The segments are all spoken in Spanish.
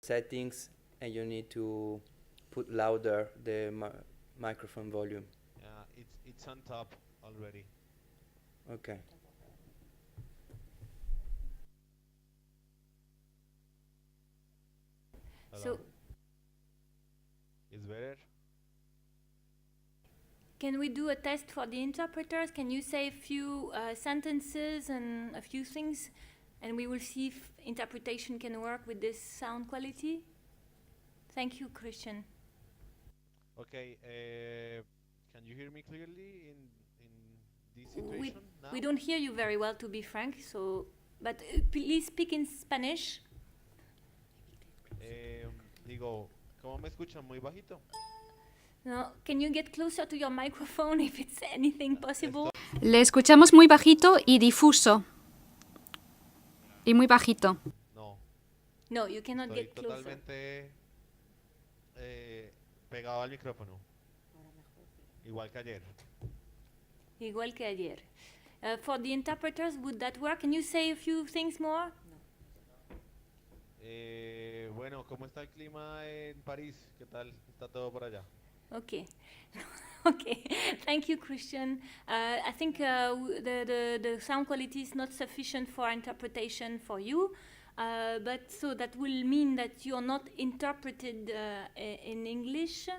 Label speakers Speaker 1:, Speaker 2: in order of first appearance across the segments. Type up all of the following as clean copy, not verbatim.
Speaker 1: settings, and you need to put louder the microphone volume.
Speaker 2: It's on top already.
Speaker 1: Okay.
Speaker 2: Hello.
Speaker 3: So
Speaker 2: It's better.
Speaker 3: can we do a test for the interpreters? Can you say a few sentences and a few things, and we will see if interpretation can work with this sound quality? Thank you, Christian.
Speaker 2: Okay. Can you hear me clearly in this
Speaker 3: We,
Speaker 2: situation now?
Speaker 3: we don't hear you very well, to be frank. So, but please speak in Spanish.
Speaker 2: Digo, ¿cómo me escuchan? Muy bajito.
Speaker 3: No, can you get closer to your microphone if it's anything possible?
Speaker 4: Le escuchamos muy bajito y difuso. Y muy bajito.
Speaker 2: No.
Speaker 3: No, you cannot
Speaker 2: Estoy
Speaker 3: get closer.
Speaker 2: totalmente pegado al micrófono. Igual que ayer.
Speaker 3: Igual que ayer. For the interpreters, would that work? Can you say a few things more?
Speaker 2: Bueno, ¿cómo está el clima en París? ¿Qué tal está todo por allá?
Speaker 3: Okay. Okay. Thank you, Christian. I think the sound quality is not sufficient for interpretation for you, but so that will mean that you're not interpreted in English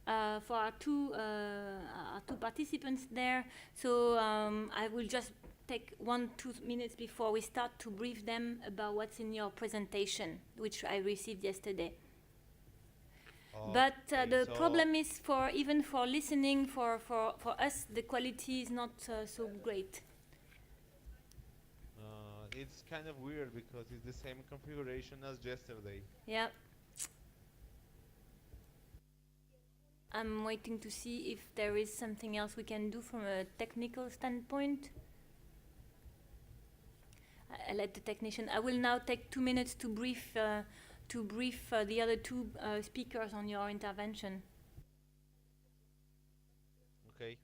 Speaker 3: for our two participants there. So I will just take 1-2 minutes before we start to brief them about what's in your presentation, which I received yesterday. But the problem is even for listening for us the quality is not so great.
Speaker 2: It's kind of weird because it's the same configuration as yesterday.
Speaker 3: Yeah. I'm waiting to see if there is something else we can do from a technical standpoint. I let the technician. I will now take 2 minutes to brief the other two speakers on your intervention.
Speaker 2: Okay.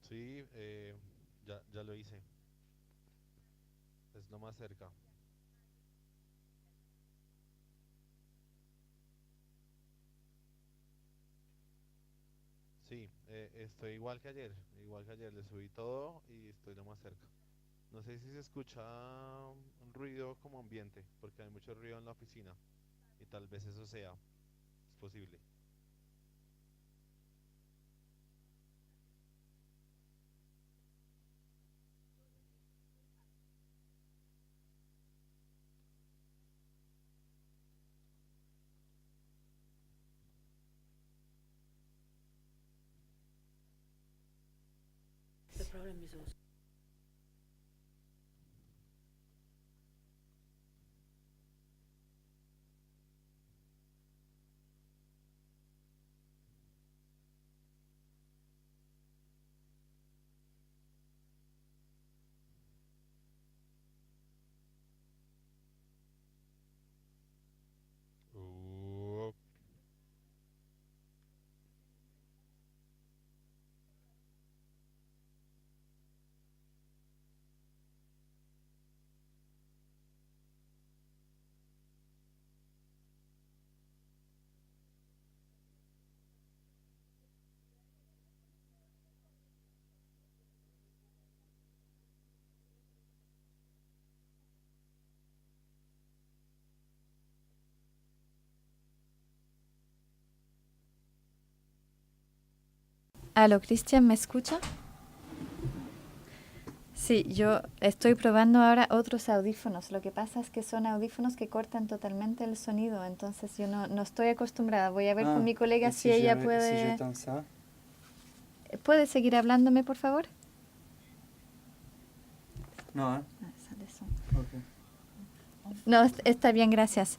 Speaker 2: Sí, ya lo hice. Es lo más cerca. Sí, estoy igual que ayer, le subí todo y estoy lo más cerca. No sé si se escucha un ruido como ambiente, porque hay mucho ruido en la oficina y tal vez eso sea, es posible.
Speaker 5: The problem is also
Speaker 2: Uh,
Speaker 5: Aló, Cristian, ¿me escucha? Sí, yo estoy probando ahora otros audífonos. Lo que pasa es que son audífonos que cortan totalmente el sonido, entonces yo no estoy acostumbrada. Voy a ver con mi colega si ella
Speaker 1: Si
Speaker 5: puede...
Speaker 1: j'éteins ça.
Speaker 5: ¿Puede seguir hablándome, por favor?
Speaker 1: No, ¿eh?
Speaker 5: Sale son.
Speaker 1: Ok.
Speaker 5: No, está bien, gracias.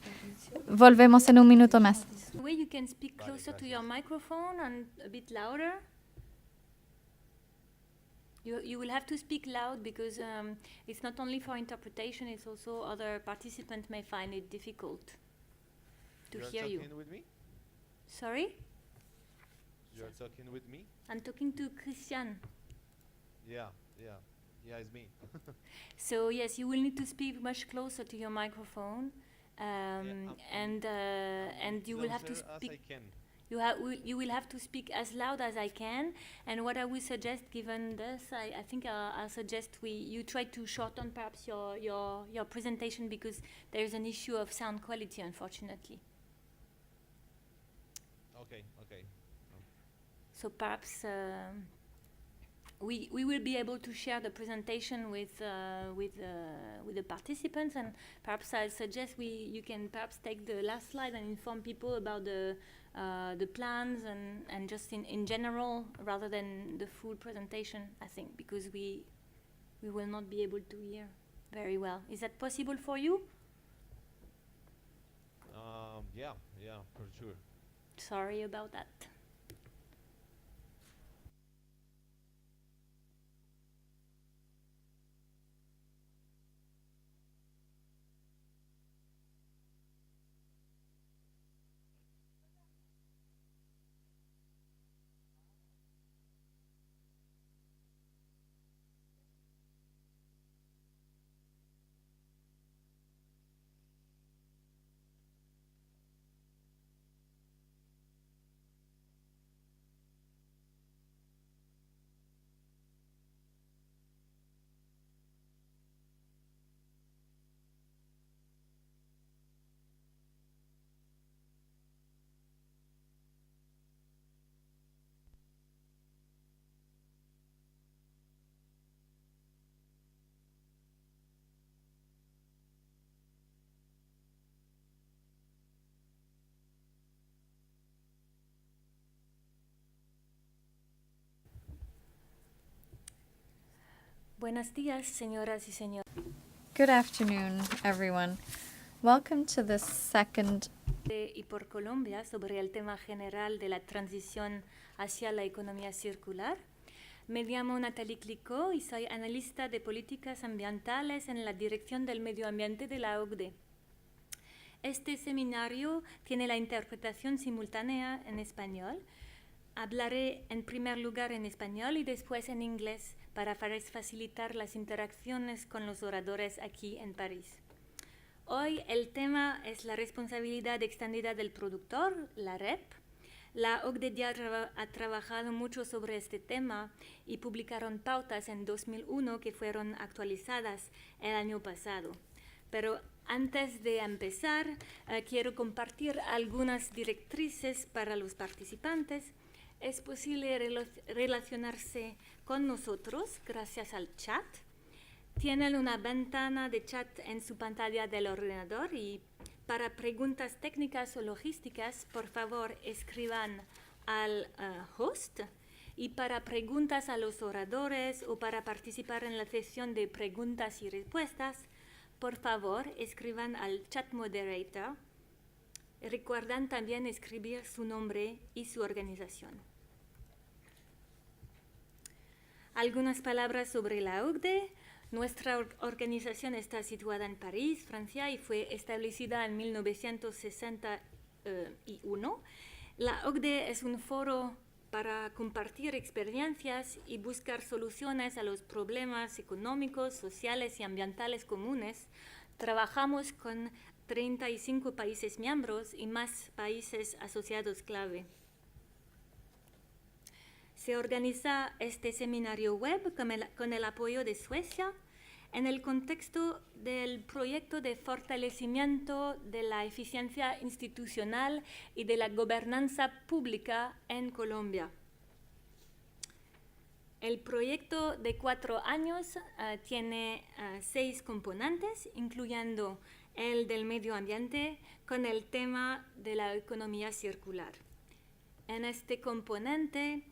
Speaker 5: Volvemos en un minuto más.
Speaker 3: Way you can speak
Speaker 2: Vale,
Speaker 3: closer to your
Speaker 2: gracias.
Speaker 3: microphone and a bit louder. You will have to speak loud because it's not only for interpretation, it's also other participants may find it difficult to
Speaker 2: You're
Speaker 3: hear you.
Speaker 2: talking with me?
Speaker 3: Sorry?
Speaker 2: You're talking with me?
Speaker 3: I'm talking to Christian.
Speaker 2: Yeah, it's me.
Speaker 3: So yes, you will need to speak much closer to your microphone, and you will have to
Speaker 2: Closer as
Speaker 3: speak.
Speaker 2: I can.
Speaker 3: You will have to speak as loud as I can. And what I would suggest, given this, I think I'll suggest you try to shorten perhaps your presentation because there is an issue of sound quality, unfortunately.
Speaker 2: Okay.
Speaker 3: So perhaps we will be able to share the presentation with the participants, and perhaps I suggest you can perhaps take the last slide and inform people about the plans and just in general rather than the full presentation, I think, because we will not be able to hear very well. Is that possible for you?
Speaker 2: Yeah, for sure.
Speaker 3: Sorry about that. Buenos días, señoras y señores.
Speaker 5: Good afternoon, everyone. Welcome to the second
Speaker 3: Y por Colombia sobre el tema general de la transición hacia la economía circular. Me llamo Nathalie Clicquot y soy analista de políticas ambientales en la Dirección del Medio Ambiente de la OCDE. Este seminario tiene la interpretación simultánea en español. Hablaré en primer lugar en español y después en inglés para facilitar las interacciones con los oradores aquí en París. Hoy el tema es la responsabilidad extendida del productor, la REP. La OCDE ya ha trabajado mucho sobre este tema y publicaron pautas en 2001 que fueron actualizadas el año pasado. Pero antes de empezar, quiero compartir algunas directrices para los participantes. Es posible relacionarse con nosotros gracias al chat. Tienen una ventana de chat en su pantalla del ordenador y para preguntas técnicas o logísticas, por favor, escriban al host. Y para preguntas a los oradores o para participar en la sesión de preguntas y respuestas, por favor, escriban al chat moderator. Recuerden también escribir su nombre y su organización. Algunas palabras sobre la OCDE. Nuestra organización está situada en París, Francia, y fue establecida en 1961. La OCDE es un foro para compartir experiencias y buscar soluciones a los problemas económicos, sociales y ambientales comunes. Trabajamos con 35 países miembros y más países asociados clave. Se organiza este seminario web con el apoyo de Suecia en el contexto del proyecto de fortalecimiento de la eficiencia institucional y de la gobernanza pública en Colombia. El proyecto de 4 años tiene 6 componentes, incluyendo el del medio ambiente con el tema de la economía circular. En este componente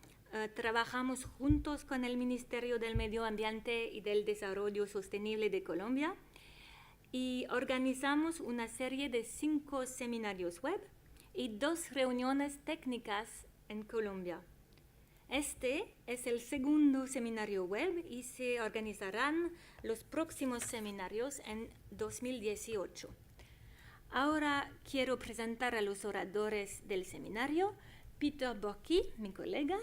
Speaker 3: trabajamos juntos con el Ministerio del Medio Ambiente y del Desarrollo Sostenible de Colombia y organizamos una serie de 5 seminarios web y 2 reuniones técnicas en Colombia. Este es el segundo seminario web y se organizarán los próximos seminarios en 2018. Ahora quiero presentar a los oradores del seminario. Peter Borky, mi colega.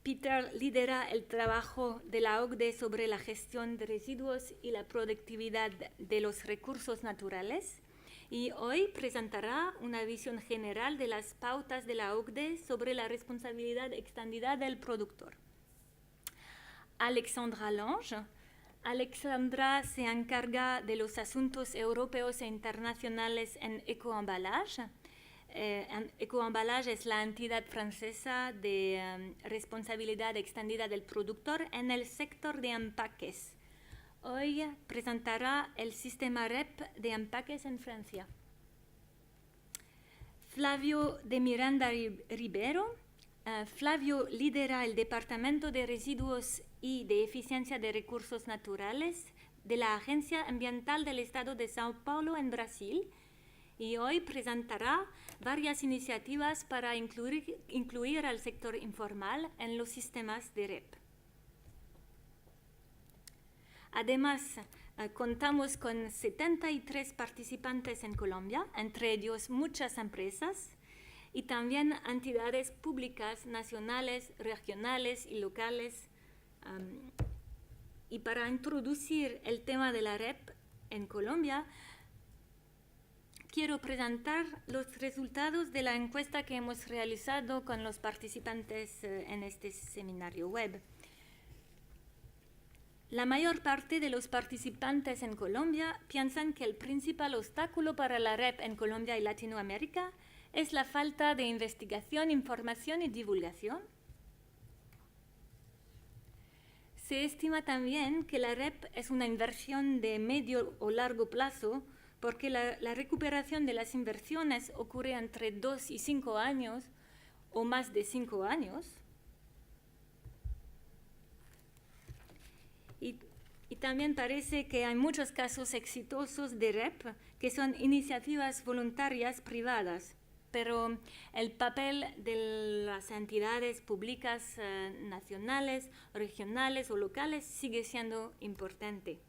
Speaker 3: Peter lidera el trabajo de la OCDE sobre la gestión de residuos y la productividad de los recursos naturales. Y hoy presentará una visión general de las pautas de la OCDE sobre la responsabilidad extendida del productor. Alexandra Lange. Alexandra se encarga de los asuntos europeos e internacionales en Ecoemballage. Ecoemballage es la entidad francesa de responsabilidad extendida del productor en el sector de empaques. Hoy presentará el sistema REP de empaques en Francia. Flavio de Miranda Ribero. Flavio lidera el Departamento de Residuos y de Eficiencia de Recursos Naturales de la Agencia Ambiental del Estado de Sao Paulo en Brasil y hoy presentará varias iniciativas para incluir al sector informal en los sistemas de REP. Además, contamos con 73 participantes en Colombia, entre ellos muchas empresas y también entidades públicas nacionales, regionales y locales. Y para introducir el tema de la REP en Colombia, quiero presentar los resultados de la encuesta que hemos realizado con los participantes en este seminario web. La mayor parte de los participantes en Colombia piensan que el principal obstáculo para la REP en Colombia y Latinoamérica es la falta de investigación, información y divulgación. Se estima también que la REP es una inversión de medio o largo plazo porque la recuperación de las inversiones ocurre entre 2 y 5 años o más de 5 años. Y también parece que hay muchos casos exitosos de REP que son iniciativas voluntarias privadas, pero el papel de las entidades públicas nacionales, regionales o locales sigue siendo importante.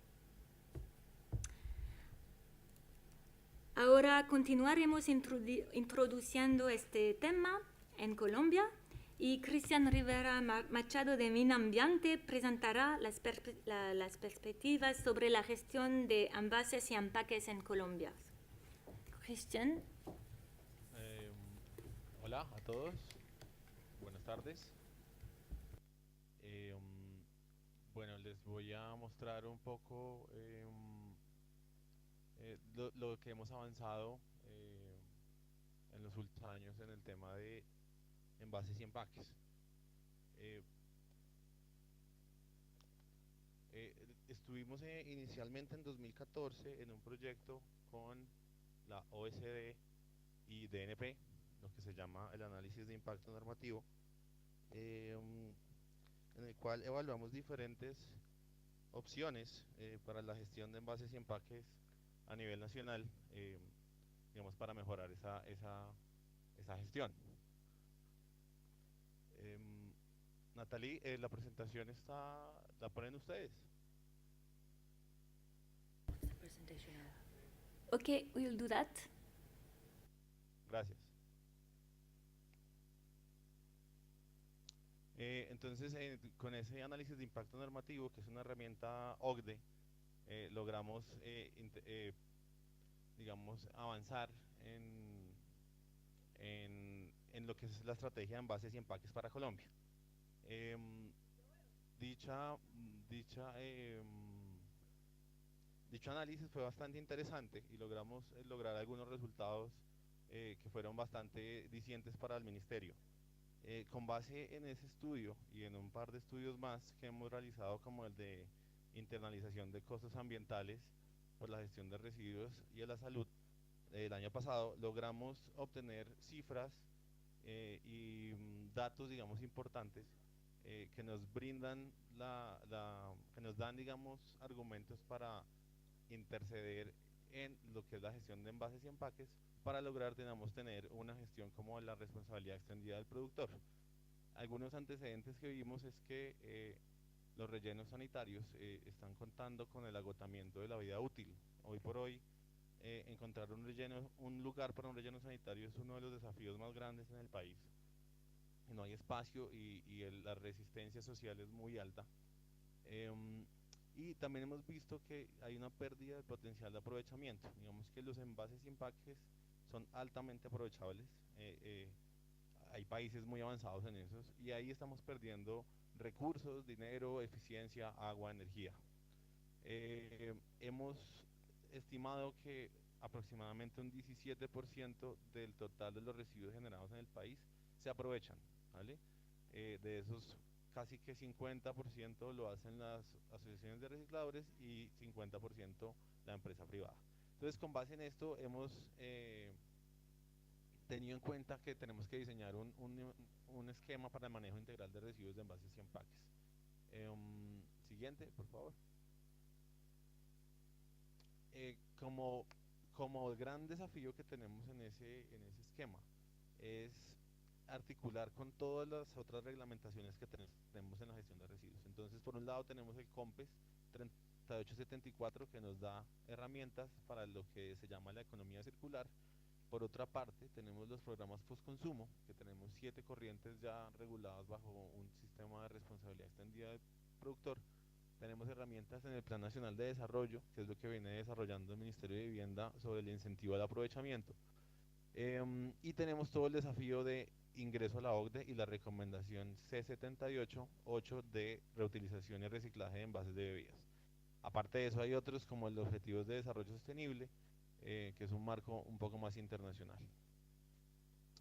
Speaker 3: Ahora continuaremos introduciendo este tema en Colombia y Cristian Rivera Machado de Minambiente presentará las perspectivas sobre la gestión de envases y empaques en Colombia. Cristian.
Speaker 2: Hola a todos, buenas tardes. Bueno, les voy a mostrar un poco lo que hemos avanzado en los últimos años en el tema de envases y empaques. Estuvimos inicialmente en 2014 en un proyecto con la OSD y DNP, lo que se llama el análisis de impacto normativo, en el cual evaluamos diferentes opciones para la gestión de envases y empaques a nivel nacional, digamos, para mejorar esa gestión. Natalie, la presentación la ponen ustedes.
Speaker 3: Okay, we'll do that.
Speaker 2: Gracias. Entonces, con ese análisis de impacto normativo, que es una herramienta OCDE, logramos, digamos, avanzar en lo que es la estrategia de envases y empaques para Colombia. Dicho análisis fue bastante interesante y logramos lograr algunos resultados que fueron bastante dicientes para el ministerio. Con base en ese estudio y en un par de estudios más que hemos realizado, como el de internalización de costos ambientales por la gestión de residuos y a la salud, el año pasado logramos obtener cifras y datos, digamos, importantes que nos brindan que nos dan, digamos, argumentos para interceder en lo que es la gestión de envases y empaques para lograr, digamos, tener una gestión como la responsabilidad extendida del productor. Algunos antecedentes que vimos es que los rellenos sanitarios están contando con el agotamiento de la vida útil. Hoy por hoy, encontrar un lugar para un relleno sanitario es uno de los desafíos más grandes en el país. No hay espacio y la resistencia social es muy alta. Y también hemos visto que hay una pérdida de potencial de aprovechamiento. Digamos que los envases y empaques son altamente aprovechables. Hay países muy avanzados en esos y ahí estamos perdiendo recursos, dinero, eficiencia, agua, energía. Hemos estimado que aproximadamente un 17% del total de los residuos generados en el país se aprovechan, ¿vale? De esos, casi que 50% lo hacen las asociaciones de recicladores y 50% la empresa privada. Entonces, con base en esto, hemos tenido en cuenta que tenemos que diseñar un esquema para el manejo integral de residuos de envases y empaques. Siguiente, por favor. Como el gran desafío que tenemos en ese esquema es articular con todas las otras reglamentaciones que tenemos en la gestión de residuos. Entonces, por un lado tenemos el COMPES 3874 que nos da herramientas para lo que se llama la economía circular. Por otra parte, tenemos los programas postconsumo, que tenemos 7 corrientes ya reguladas bajo un sistema de responsabilidad extendida del productor. Tenemos herramientas en el Plan Nacional de Desarrollo, que es lo que viene desarrollando el Ministerio de Vivienda sobre el incentivo al aprovechamiento. Y tenemos todo el desafío de ingreso a la OCDE y la recomendación C78-8 de reutilización y reciclaje de envases de bebidas. Aparte de eso hay otros como el Objetivos de Desarrollo Sostenible, que es un marco un poco más internacional.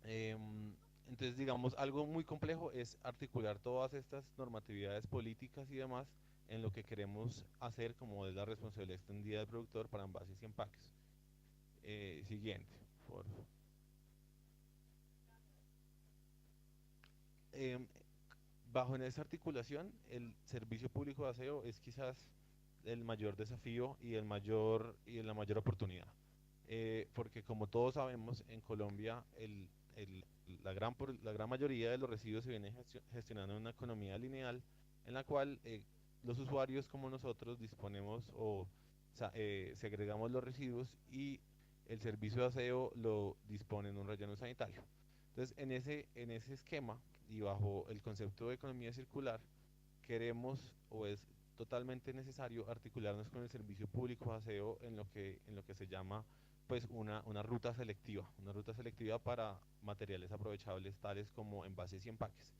Speaker 2: Entonces, digamos, algo muy complejo es articular todas estas normatividades políticas y demás en lo que queremos hacer, como es la responsabilidad extendida del productor para envases y empaques. Siguiente, por favor. Bajo en esa articulación, el servicio público de aseo es quizás el mayor desafío y la mayor oportunidad. Porque como todos sabemos, en Colombia la gran mayoría de los residuos se viene gestionando en una economía lineal en la cual los usuarios como nosotros disponemos o segregamos los residuos y el servicio de aseo lo dispone en un relleno sanitario. Entonces, en ese esquema y bajo el concepto de economía circular, queremos o es totalmente necesario articularnos con el servicio público de aseo en lo que se llama pues una ruta selectiva para materiales aprovechables tales como envases y empaques.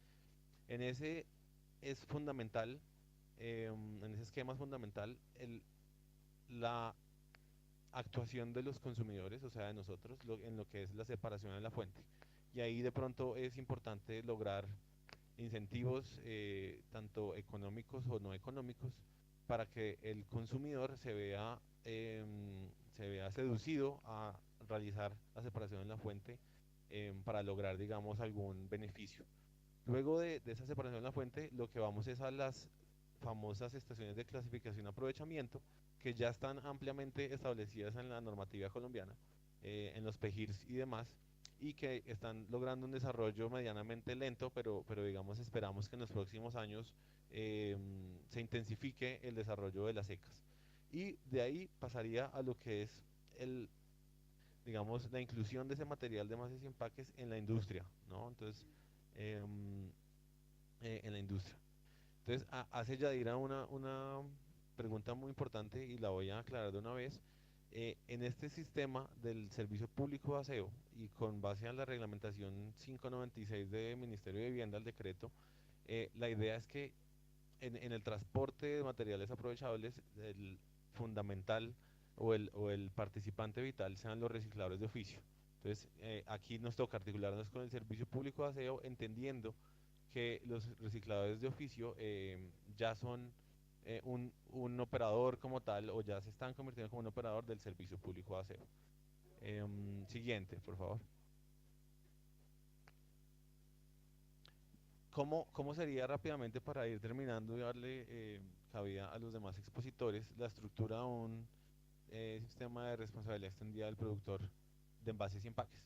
Speaker 2: En ese es fundamental, en ese esquema es fundamental la actuación de los consumidores, o sea, de nosotros, en lo que es la separación de la fuente. Y ahí de pronto es importante lograr incentivos tanto económicos o no económicos para que el consumidor se vea seducido a realizar la separación en la fuente para lograr, digamos, algún beneficio. Luego de esa separación en la fuente, lo que vamos es a las famosas estaciones de clasificación y aprovechamiento, que ya están ampliamente establecidas en la normativa colombiana, en los PEGIRs y demás, y que están logrando un desarrollo medianamente lento, pero digamos esperamos que en los próximos años se intensifique el desarrollo de las secas. Y de ahí pasaría a lo que es digamos, la inclusión de ese material de envases y empaques en la industria, ¿no? Entonces, en la industria. Entonces, hace Yadira una pregunta muy importante y la voy a aclarar de una vez. En este sistema del servicio público de aseo y con base a la reglamentación 596 del Ministerio de Vivienda, el decreto, la idea es que en el transporte de materiales aprovechables, el fundamental o el participante vital sean los recicladores de oficio. Entonces, aquí nos toca articularnos con el servicio público de aseo, entendiendo que los recicladores de oficio ya son un operador como tal, o ya se están convirtiendo como un operador del servicio público de aseo. Siguiente, por favor. ¿Cómo sería rápidamente, para ir terminando y darle cabida a los demás expositores, la estructura de un sistema de responsabilidad extendida del productor de envases y empaques?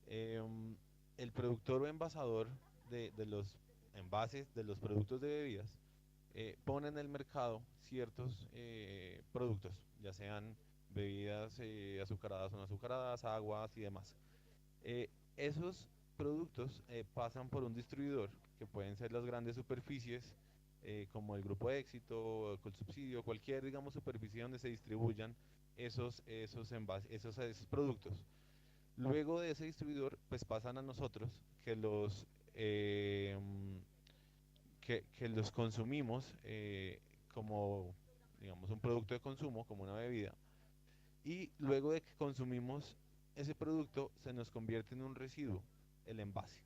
Speaker 2: El productor o envasador de los envases, de los productos de bebidas, pone en el mercado ciertos productos, ya sean bebidas azucaradas o no azucaradas, aguas y demás. Esos productos pasan por un distribuidor, que pueden ser las grandes superficies, como el Grupo Éxito, Colsubsidio, cualquier, digamos, superficie donde se distribuyan esos envases, esos productos. Luego de ese distribuidor, pues pasan a nosotros, que los consumimos como, digamos, un producto de consumo, como una bebida. Y luego de que consumimos ese producto, se nos convierte en un residuo, el envase.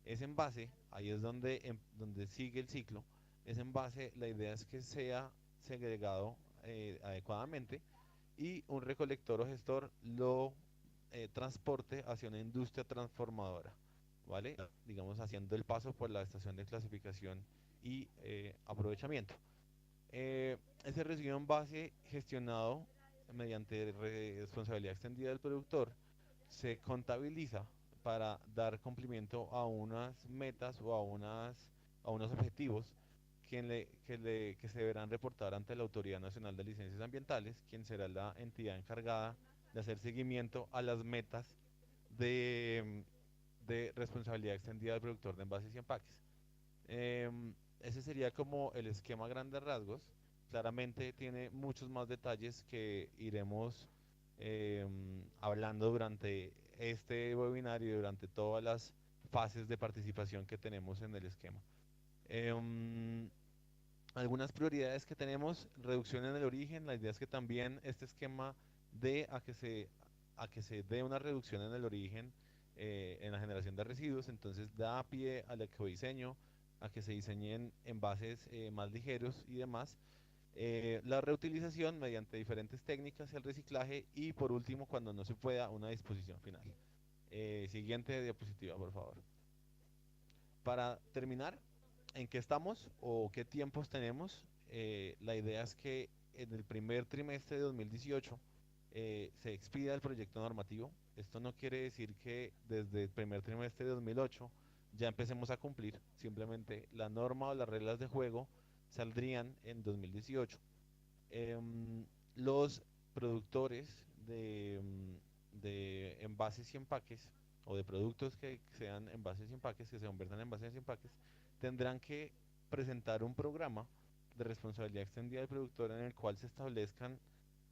Speaker 2: Ese envase, ahí es donde sigue el ciclo. Ese envase, la idea es que sea segregado adecuadamente, y un recolector o gestor lo transporte hacia una industria transformadora, ¿vale? Digamos, haciendo el paso por la estación de clasificación y aprovechamiento. Ese residuo envase, gestionado mediante responsabilidad extendida del productor, se contabiliza para dar cumplimiento a unas metas o a unos objetivos que se deberán reportar ante la Autoridad Nacional de Licencias Ambientales, quien será la entidad encargada de hacer seguimiento a las metas de responsabilidad extendida del productor de envases y empaques. Ese sería como el esquema a grandes rasgos. Claramente tiene muchos más detalles que iremos hablando durante este webinario y durante todas las fases de participación que tenemos en el esquema. Algunas prioridades que tenemos: reducción en el origen. La idea es que también este esquema dé a que se dé una reducción en el origen en la generación de residuos. Entonces da pie al ecodiseño, a que se diseñen envases más ligeros y demás. La reutilización mediante diferentes técnicas, el reciclaje, y por último, cuando no se pueda, una disposición final. Siguiente diapositiva, por favor. Para terminar, ¿en qué estamos o qué tiempos tenemos? La idea es que en el primer trimestre de 2018 se expida el proyecto normativo. Esto no quiere decir que desde el primer trimestre de 2008 ya empecemos a cumplir. Simplemente la norma o las reglas de juego saldrían en 2018. Los productores de envases y empaques, o de productos que sean envases y empaques, que se conviertan en envases y empaques, tendrán que presentar un programa de responsabilidad extendida del productor, en el cual se establezcan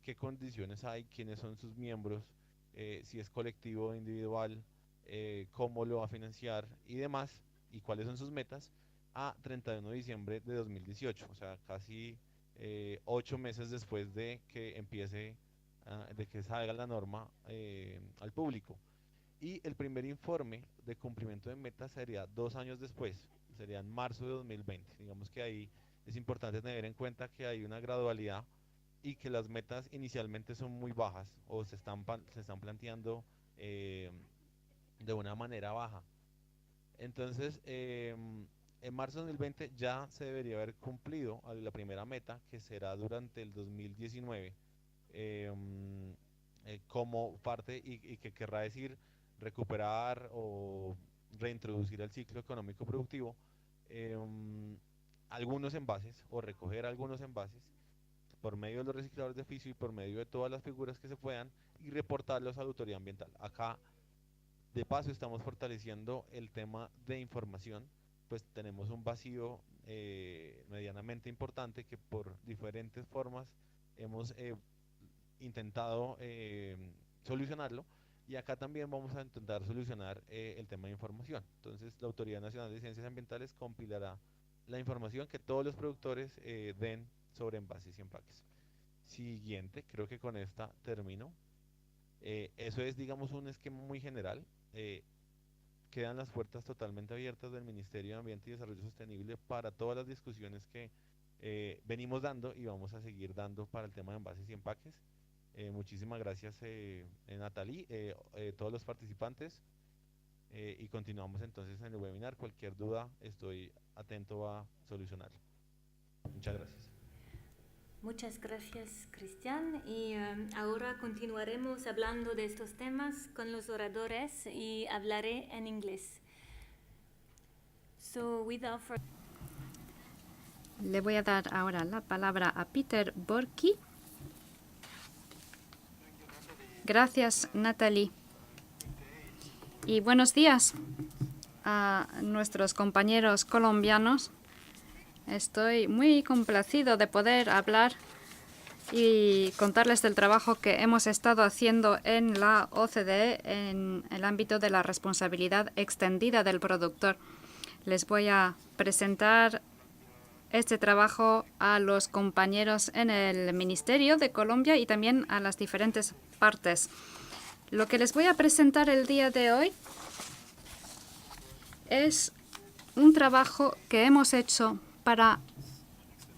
Speaker 2: qué condiciones hay, quiénes son sus miembros, si es colectivo o individual, cómo lo va a financiar y demás, y cuáles son sus metas, a 31 de diciembre de 2018, o sea, casi 8 meses después de que empiece, de que salga la norma al público. Y el primer informe de cumplimiento de metas sería 2 años después, sería en marzo de 2020. Digamos que ahí es importante tener en cuenta que hay una gradualidad, y que las metas inicialmente son muy bajas, o se están planteando de una manera baja. Entonces, en marzo de 2020 ya se debería haber cumplido la primera meta, que será durante el 2019, como parte, y que querrá decir recuperar o reintroducir al ciclo económico productivo algunos envases, o recoger algunos envases por medio de los recicladores de oficio y por medio de todas las figuras que se puedan, y reportarlos a la autoridad ambiental. Acá, de paso, estamos fortaleciendo el tema de información, pues tenemos un vacío medianamente importante, que por diferentes formas hemos intentado solucionarlo, y acá también vamos a intentar solucionar el tema de información. Entonces, la Autoridad Nacional de Ciencias Ambientales compilará la información que todos los productores den sobre envases y empaques. Siguiente, creo que con esta termino. Eso es, digamos, un esquema muy general. Quedan las puertas totalmente abiertas del Ministerio de Ambiente y Desarrollo Sostenible para todas las discusiones que venimos dando y vamos a seguir dando para el tema de envases y empaques. Muchísimas gracias, Natalie, todos los participantes. Y continuamos entonces en el webinar. Cualquier duda, estoy atento a solucionarla. Muchas gracias.
Speaker 3: Muchas gracias, Cristian. Y ahora continuaremos hablando de estos temas con los oradores y hablaré en inglés.
Speaker 4: Le voy a dar ahora la palabra a Peter Borky. Gracias, Natalie. Y buenos días a nuestros compañeros colombianos. Estoy muy complacido de poder hablar y contarles del trabajo que hemos estado haciendo en la OCDE en el ámbito de la responsabilidad extendida del productor. Les voy a presentar este trabajo a los compañeros en el Ministerio de Colombia y también a las diferentes partes. Lo que les voy a presentar el día de hoy es un trabajo que hemos hecho para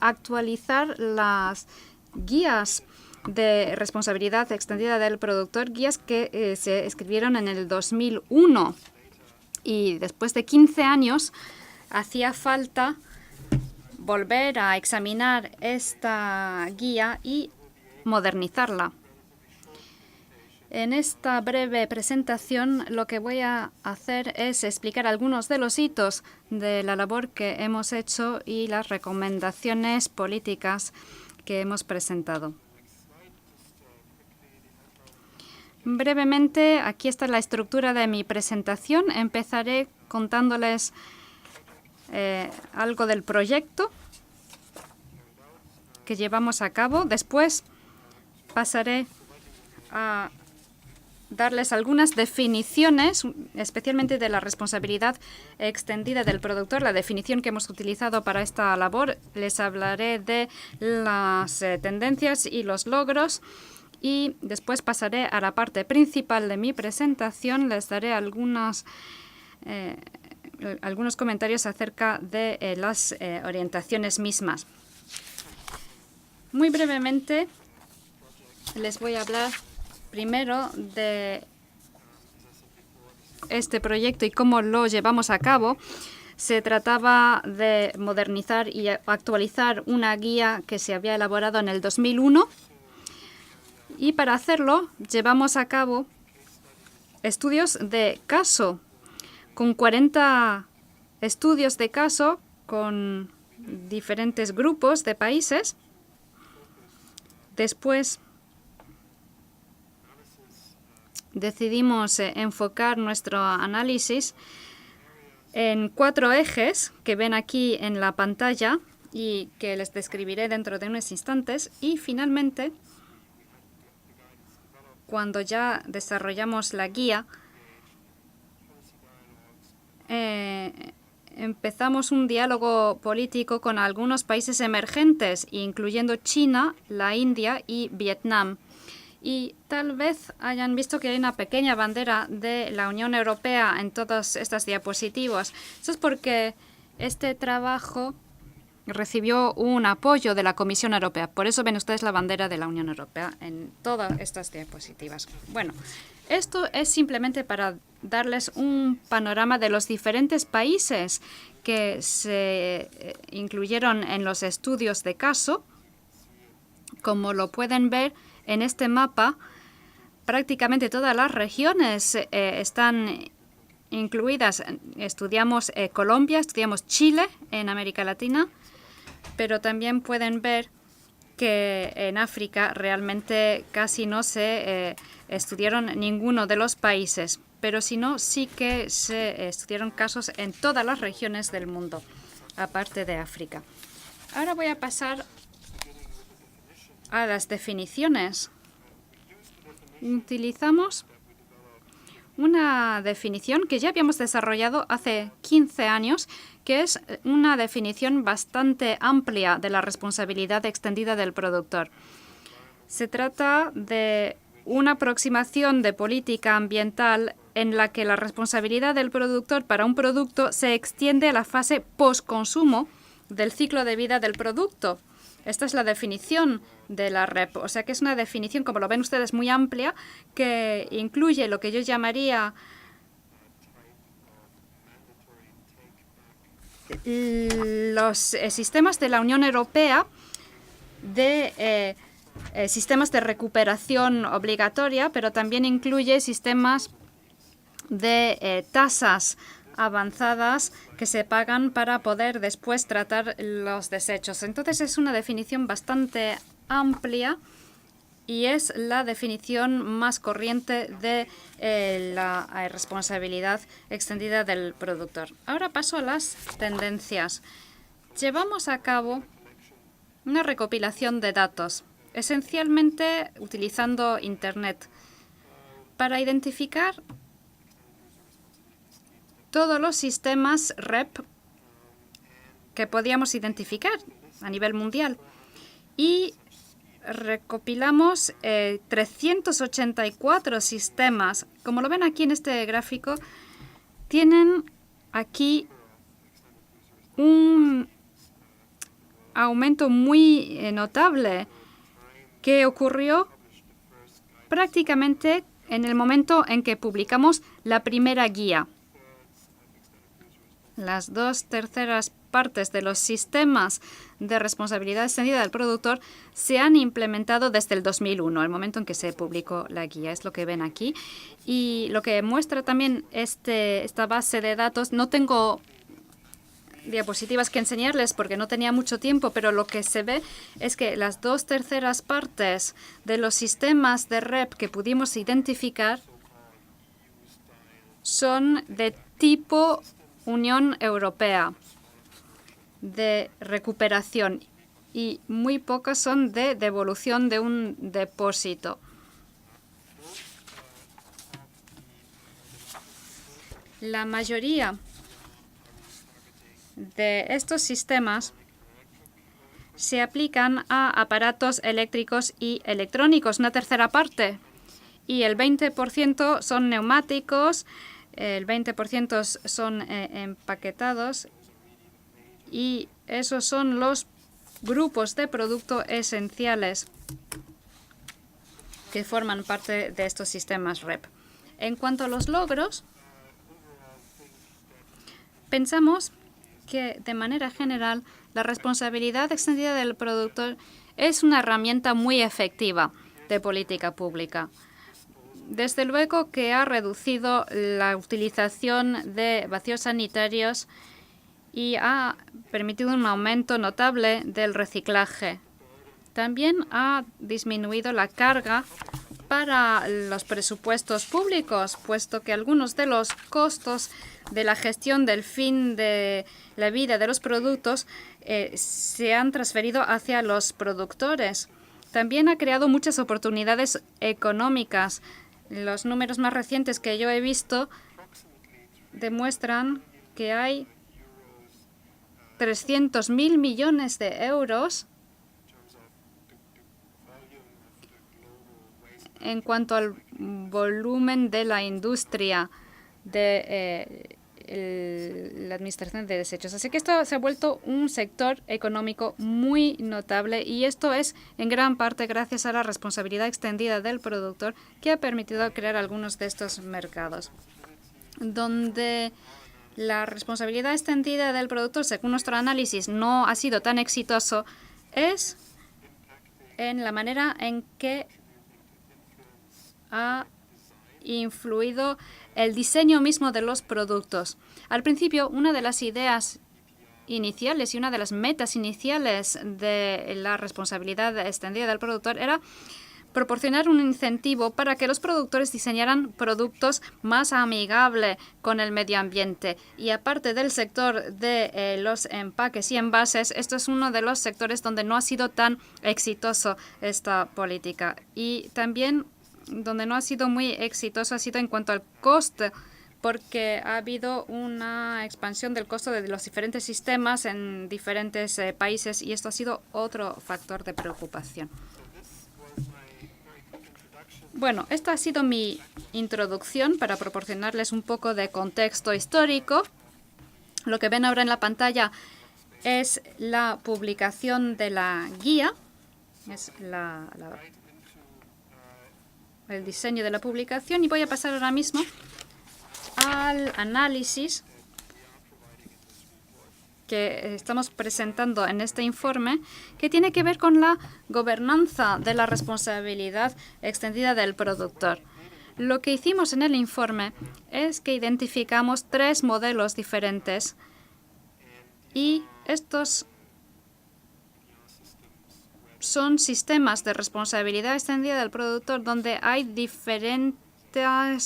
Speaker 4: actualizar las guías de responsabilidad extendida del productor, guías que se escribieron en el 2001. Y después de 15 años hacía falta volver a examinar esta guía y modernizarla. En esta breve presentación lo que voy a hacer es explicar algunos de los hitos de la labor que hemos hecho y las recomendaciones políticas que hemos presentado. Brevemente, aquí está la estructura de mi presentación. Empezaré contándoles algo del proyecto que llevamos a cabo. Después pasaré a darles algunas definiciones, especialmente de la responsabilidad extendida del productor, la definición que hemos utilizado para esta labor. Les hablaré de las tendencias y los logros y después pasaré a la parte principal de mi presentación. Les daré algunos comentarios acerca de las orientaciones mismas. Muy brevemente les voy a hablar primero de este proyecto y cómo lo llevamos a cabo. Se trataba de modernizar y actualizar una guía que se había elaborado en el 2001 y para hacerlo llevamos a cabo estudios de caso, con 40 estudios de caso con diferentes grupos de países. Después decidimos enfocar nuestro análisis en 4 ejes que ven aquí en la pantalla y que les describiré dentro de unos instantes. Y finalmente, cuando ya desarrollamos la guía, empezamos un diálogo político con algunos países emergentes, incluyendo China, la India y Vietnam. Y tal vez hayan visto que hay una pequeña bandera de la Unión Europea en todas estas diapositivas. Eso es porque este trabajo recibió un apoyo de la Comisión Europea. Por eso ven ustedes la bandera de la Unión Europea en todas estas diapositivas. Bueno, esto es simplemente para darles un panorama de los diferentes países que se incluyeron en los estudios de caso. Como lo pueden ver en este mapa, prácticamente todas las regiones están incluidas. Estudiamos Colombia, estudiamos Chile en América Latina, pero también pueden ver que en África realmente casi no se estudiaron ninguno de los países, pero si no, sí que se estudiaron casos en todas las regiones del mundo, aparte de África. Ahora voy a pasar a las definiciones. Utilizamos una definición que ya habíamos desarrollado hace 15 años, que es una definición bastante amplia de la responsabilidad extendida del productor. Se trata de una aproximación de política ambiental en la que la responsabilidad del productor para un producto se extiende a la fase postconsumo del ciclo de vida del producto. Esta es la definición de la REP, o sea que es una definición, como lo ven ustedes, muy amplia, que incluye lo que yo llamaría los sistemas de la Unión Europea de sistemas de recuperación obligatoria, pero también incluye sistemas de tasas avanzadas que se pagan para poder después tratar los desechos. Entonces es una definición bastante amplia y es la definición más corriente de la responsabilidad extendida del productor. Ahora paso a las tendencias. Llevamos a cabo una recopilación de datos, esencialmente utilizando Internet, para identificar todos los sistemas REP que podíamos identificar a nivel mundial. Y recopilamos 384 sistemas. Como lo ven aquí en este gráfico, tienen aquí un aumento muy notable que ocurrió prácticamente en el momento en que publicamos la primera guía. Las 2/3 partes de los sistemas de responsabilidad extendida del productor se han implementado desde el 2001, el momento en que se publicó la guía. Es lo que ven aquí. Y lo que muestra también esta base de datos, no tengo diapositivas que enseñarles porque no tenía mucho tiempo, pero lo que se ve es que las 2/3 partes de los sistemas de REP que pudimos identificar son de tipo Unión Europea, de recuperación, y muy pocos son de devolución de un depósito. La mayoría de estos sistemas se aplican a aparatos eléctricos y electrónicos, una tercera parte, y el 20% son neumáticos, el 20% son empaquetados, y esos son los grupos de producto esenciales que forman parte de estos sistemas REP. En cuanto a los logros, pensamos que de manera general la responsabilidad extendida del productor es una herramienta muy efectiva de política pública. Desde luego que ha reducido la utilización de vacíos sanitarios y ha permitido un aumento notable del reciclaje. También ha disminuido la carga para los presupuestos públicos, puesto que algunos de los costos de la gestión del fin de la vida de los productos se han transferido hacia los productores. También ha creado muchas oportunidades económicas. Los números más recientes que yo he visto demuestran que hay 300.000 millones de euros en cuanto al volumen de la industria de la administración de desechos. Así que esto se ha vuelto un sector económico muy notable, y esto es en gran parte gracias a la responsabilidad extendida del productor, que ha permitido crear algunos de estos mercados. Donde la responsabilidad extendida del productor, según nuestro análisis, no ha sido tan exitoso, es en la manera en que ha influido el diseño mismo de los productos. Al principio, una de las ideas iniciales y una de las metas iniciales de la responsabilidad extendida del productor era proporcionar un incentivo para que los productores diseñaran productos más amigables con el medio ambiente. Y aparte del sector de los empaques y envases, esto es uno de los sectores donde no ha sido tan exitoso esta política. Y también donde no ha sido muy exitoso ha sido en cuanto al coste, porque ha habido una expansión del costo de los diferentes sistemas en diferentes países, y esto ha sido otro factor de preocupación. Bueno, esta ha sido mi introducción para proporcionarles un poco de contexto histórico. Lo que ven ahora en la pantalla es la publicación de la guía, es el diseño de la publicación, y voy a pasar ahora mismo al análisis que estamos presentando en este informe, que tiene que ver con la gobernanza de la responsabilidad extendida del productor. Lo que hicimos en el informe es que identificamos 3 modelos diferentes y estos son sistemas de responsabilidad extendida del productor donde hay diferentes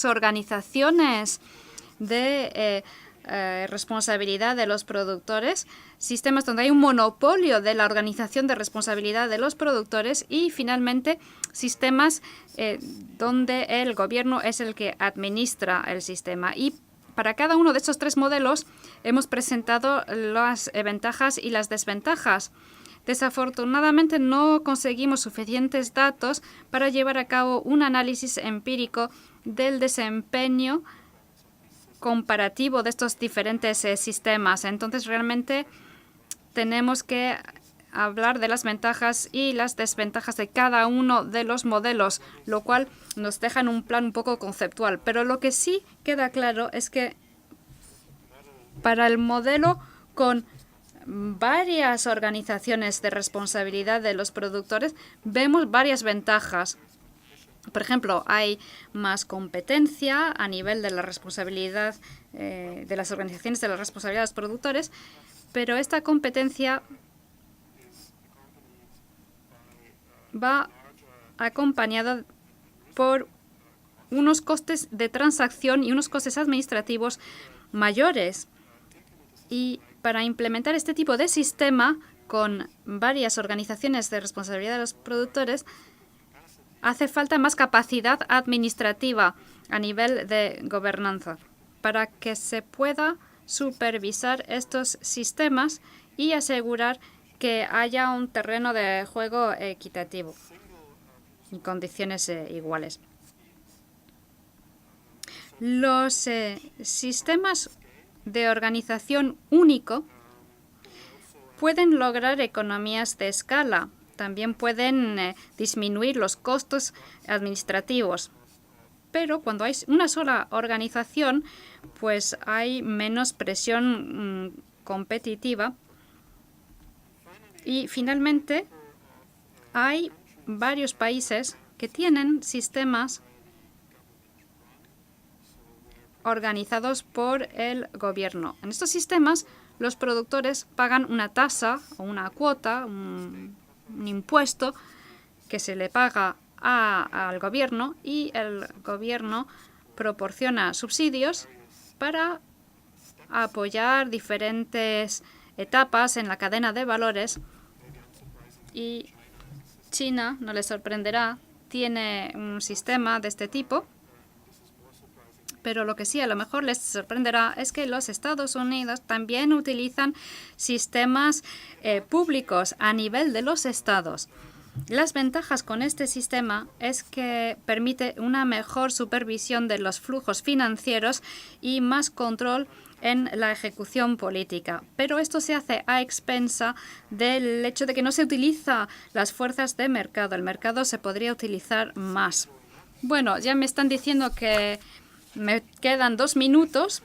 Speaker 4: organizaciones de responsabilidad de los productores, sistemas donde hay un monopolio de la organización de responsabilidad de los productores y finalmente sistemas donde el gobierno es el que administra el sistema. Y para cada uno de estos 3 modelos hemos presentado las ventajas y las desventajas. Desafortunadamente no conseguimos suficientes datos para llevar a cabo un análisis empírico del desempeño comparativo de estos diferentes sistemas. Entonces, realmente tenemos que hablar de las ventajas y las desventajas de cada uno de los modelos, lo cual nos deja en un plan un poco conceptual. Pero lo que sí queda claro es que para el modelo con varias organizaciones de responsabilidad de los productores, vemos varias ventajas. Por ejemplo, hay más competencia a nivel de la responsabilidad de las organizaciones de la responsabilidad de los productores, pero esta competencia va acompañada por unos costes de transacción y unos costes administrativos mayores. Y para implementar este tipo de sistema con varias organizaciones de responsabilidad de los productores, hace falta más capacidad administrativa a nivel de gobernanza para que se pueda supervisar estos sistemas y asegurar que haya un terreno de juego equitativo y condiciones iguales. Los sistemas de organización único pueden lograr economías de escala. También pueden disminuir los costos administrativos. Pero cuando hay una sola organización, pues hay menos presión competitiva. Y finalmente, hay varios países que tienen sistemas organizados por el gobierno. En estos sistemas, los productores pagan una tasa o una cuota, un impuesto que se le paga al gobierno y el gobierno proporciona subsidios para apoyar diferentes etapas en la cadena de valores. Y China, no les sorprenderá, tiene un sistema de este tipo. Pero lo que sí a lo mejor les sorprenderá es que los Estados Unidos también utilizan sistemas públicos a nivel de los estados. Las ventajas con este sistema es que permite una mejor supervisión de los flujos financieros y más control en la ejecución política. Pero esto se hace a expensa del hecho de que no se utiliza las fuerzas de mercado. El mercado se podría utilizar más. Bueno, ya me están diciendo que me quedan 2 minutos.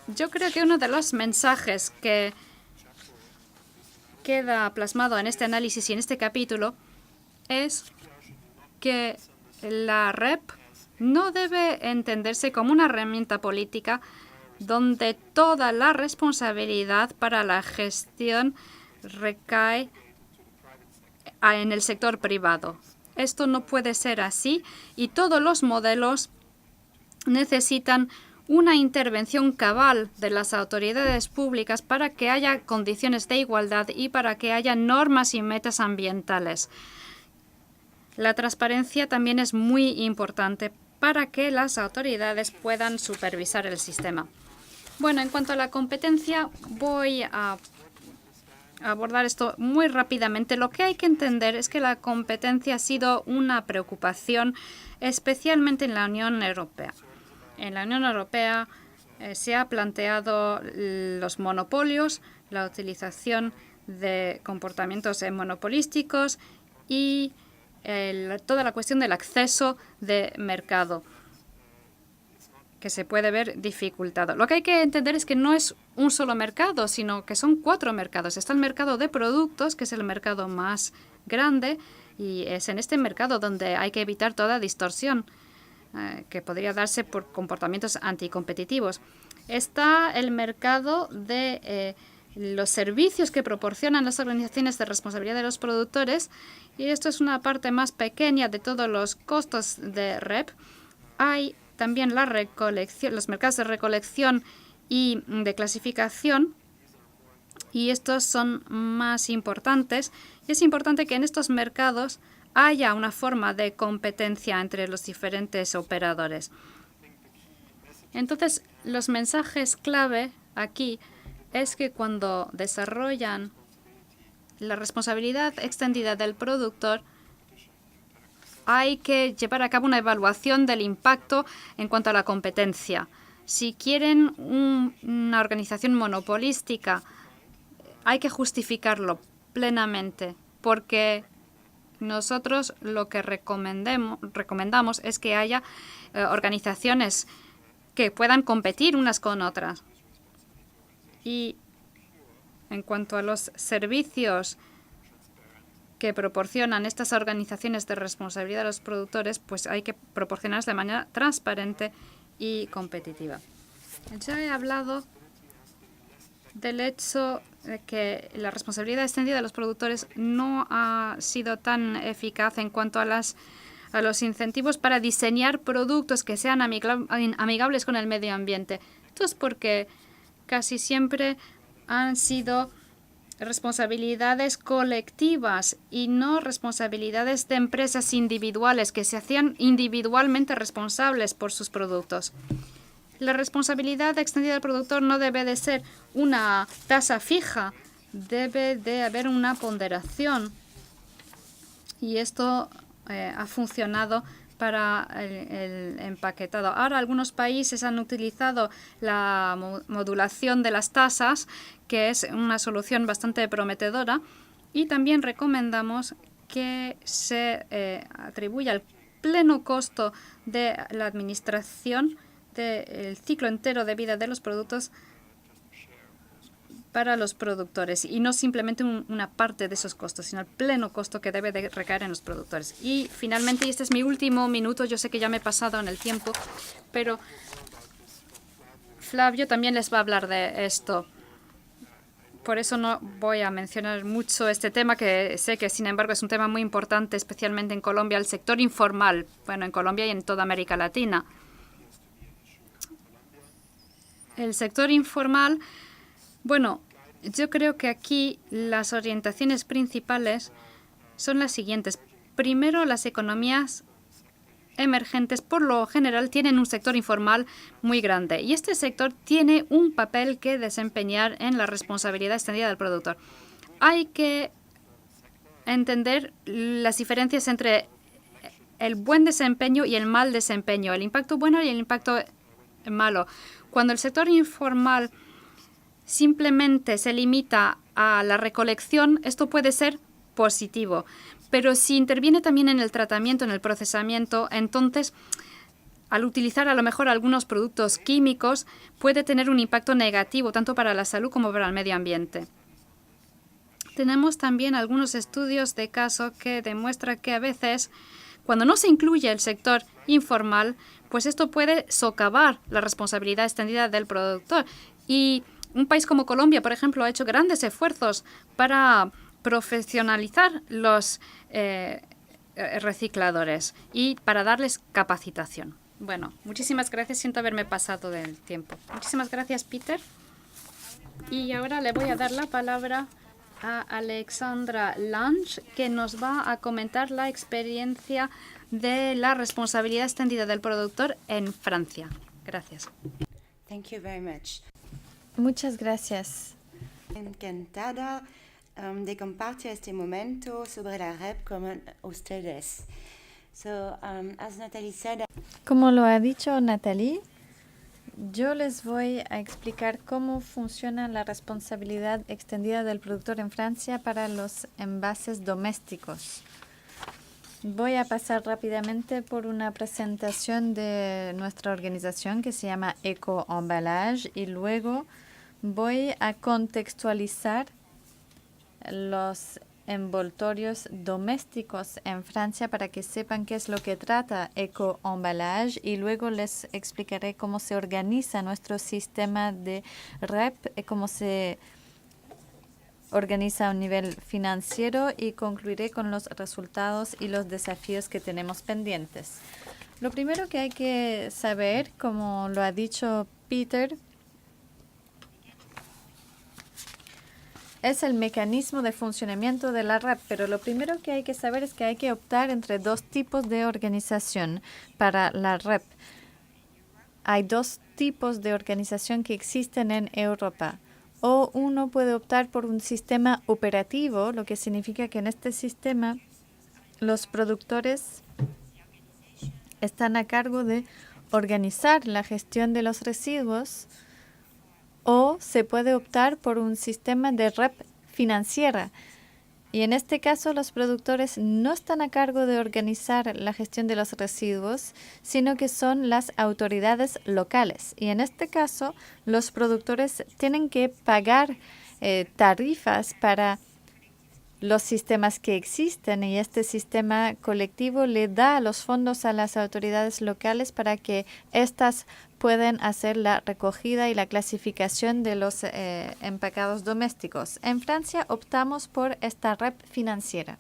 Speaker 4: Yo creo que uno de los mensajes que queda plasmado en este análisis y en este capítulo es que la REP no debe entenderse como una herramienta política donde toda la responsabilidad para la gestión recae en el sector privado. Esto no puede ser así y todos los modelos necesitan una intervención cabal de las autoridades públicas para que haya condiciones de igualdad y para que haya normas y metas ambientales. La transparencia también es muy importante para que las autoridades puedan supervisar el sistema. Bueno, en cuanto a la competencia, voy a abordar esto muy rápidamente. Lo que hay que entender es que la competencia ha sido una preocupación, especialmente en la Unión Europea. En la Unión Europea se ha planteado los monopolios, la utilización de comportamientos monopolísticos y toda la cuestión del acceso de mercado, que se puede ver dificultado. Lo que hay que entender es que no es un solo mercado, sino que son 4 mercados. Está el mercado de productos, que es el mercado más grande, y es en este mercado donde hay que evitar toda distorsión que podría darse por comportamientos anticompetitivos. Está el mercado de los servicios que proporcionan las organizaciones de responsabilidad de los productores, y esto es una parte más pequeña de todos los costos de REP. Hay también la recolección, los mercados de recolección y de clasificación, y estos son más importantes. Y es importante que en estos mercados haya una forma de competencia entre los diferentes operadores. Entonces, los mensajes clave aquí es que cuando desarrollan la responsabilidad extendida del productor, hay que llevar a cabo una evaluación del impacto en cuanto a la competencia. Si quieren una organización monopolística, hay que justificarlo plenamente, porque nosotros lo que recomendamos es que haya organizaciones que puedan competir unas con otras. Y en cuanto a los servicios que proporcionan estas organizaciones de responsabilidad de los productores, pues hay que proporcionarlas de manera transparente y competitiva. Ya he hablado del hecho de que la responsabilidad extendida de los productores no ha sido tan eficaz en cuanto a los incentivos para diseñar productos que sean amigables con el medio ambiente. Esto es porque casi siempre han sido responsabilidades colectivas y no responsabilidades de empresas individuales que se hacían individualmente responsables por sus productos. La responsabilidad extendida del productor no debe de ser una tasa fija, debe de haber una ponderación. Y esto ha funcionado para el empaquetado. Ahora algunos países han utilizado la modulación de las tasas, que es una solución bastante prometedora, y también recomendamos que se atribuya el pleno costo de la administración del ciclo entero de vida de los productos para los productores, y no simplemente una parte de esos costos, sino el pleno costo que debe de recaer en los productores. Y finalmente, y este es mi último minuto, yo sé que ya me he pasado en el tiempo, pero Flavio también les va a hablar de esto. Por eso no voy a mencionar mucho este tema, que sé que, sin embargo, es un tema muy importante, especialmente en Colombia, el sector informal, bueno, en Colombia y en toda América Latina. El sector informal, bueno, yo creo que aquí las orientaciones principales son las siguientes. Primero, las economías emergentes por lo general tienen un sector informal muy grande, y este sector tiene un papel que desempeñar en la responsabilidad extendida del productor. Hay que entender las diferencias entre el buen desempeño y el mal desempeño, el impacto bueno y el impacto malo. Cuando el sector informal simplemente se limita a la recolección, esto puede ser positivo. Pero si interviene también en el tratamiento, en el procesamiento, entonces, al utilizar a lo mejor algunos productos químicos, puede tener un impacto negativo tanto para la salud como para el medio ambiente. Tenemos también algunos estudios de caso que demuestran que a veces, cuando no se incluye el sector informal, pues esto puede socavar la responsabilidad extendida del productor. Y un país como Colombia, por ejemplo, ha hecho grandes esfuerzos para profesionalizar los recicladores y para darles capacitación. Bueno, muchísimas gracias. Siento haberme pasado del tiempo. Muchísimas gracias, Peter. Y ahora le voy a dar la palabra a Alexandra Lange, que nos va a comentar la experiencia de la responsabilidad extendida del productor en Francia. Gracias.
Speaker 6: Thank you very much.
Speaker 5: Muchas gracias.
Speaker 6: Encantada de compartir este momento sobre la REP con ustedes. So, as Nathalie said,
Speaker 5: Como lo ha dicho Nathalie, yo les voy a explicar cómo funciona la responsabilidad extendida del productor en Francia para los envases domésticos. Voy a pasar rápidamente por una presentación de nuestra organización que se llama Eco-Emballage y luego voy a contextualizar los envoltorios domésticos en Francia para que sepan qué es lo que trata Eco-Emballage y luego les explicaré cómo se organiza nuestro sistema de REP, cómo se organiza a un nivel financiero y concluiré con los resultados y los desafíos que tenemos pendientes. Lo primero que hay que saber, como lo ha dicho Peter, es el mecanismo de funcionamiento de la REP, pero lo primero que hay que saber es que hay que optar entre dos tipos de organización para la REP. Hay dos tipos de organización que existen en Europa. O uno puede optar por un sistema operativo, lo que significa que en este sistema los productores están a cargo de organizar la gestión de los residuos, o se puede optar por un sistema de REP financiera. Y en este caso los productores no están a cargo de organizar la gestión de los residuos, sino que son las autoridades locales. Y en este caso los productores tienen que pagar tarifas para los sistemas que existen y este sistema colectivo le da los fondos a las autoridades locales para que éstas pueden hacer la recogida y la clasificación de los empacados domésticos. En Francia optamos por esta REP financiera.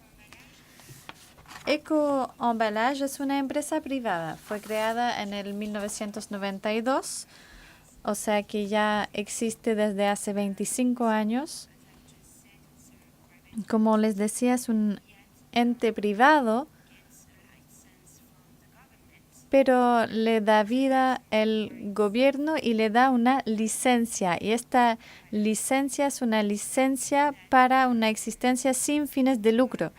Speaker 5: Eco-Emballage es una empresa privada. Fue creada en el 1992, o sea que ya existe desde hace 25 años. Como les decía, es un ente privado, pero le da vida el gobierno y le da una licencia. Y esta licencia es una licencia para una existencia sin fines de lucro.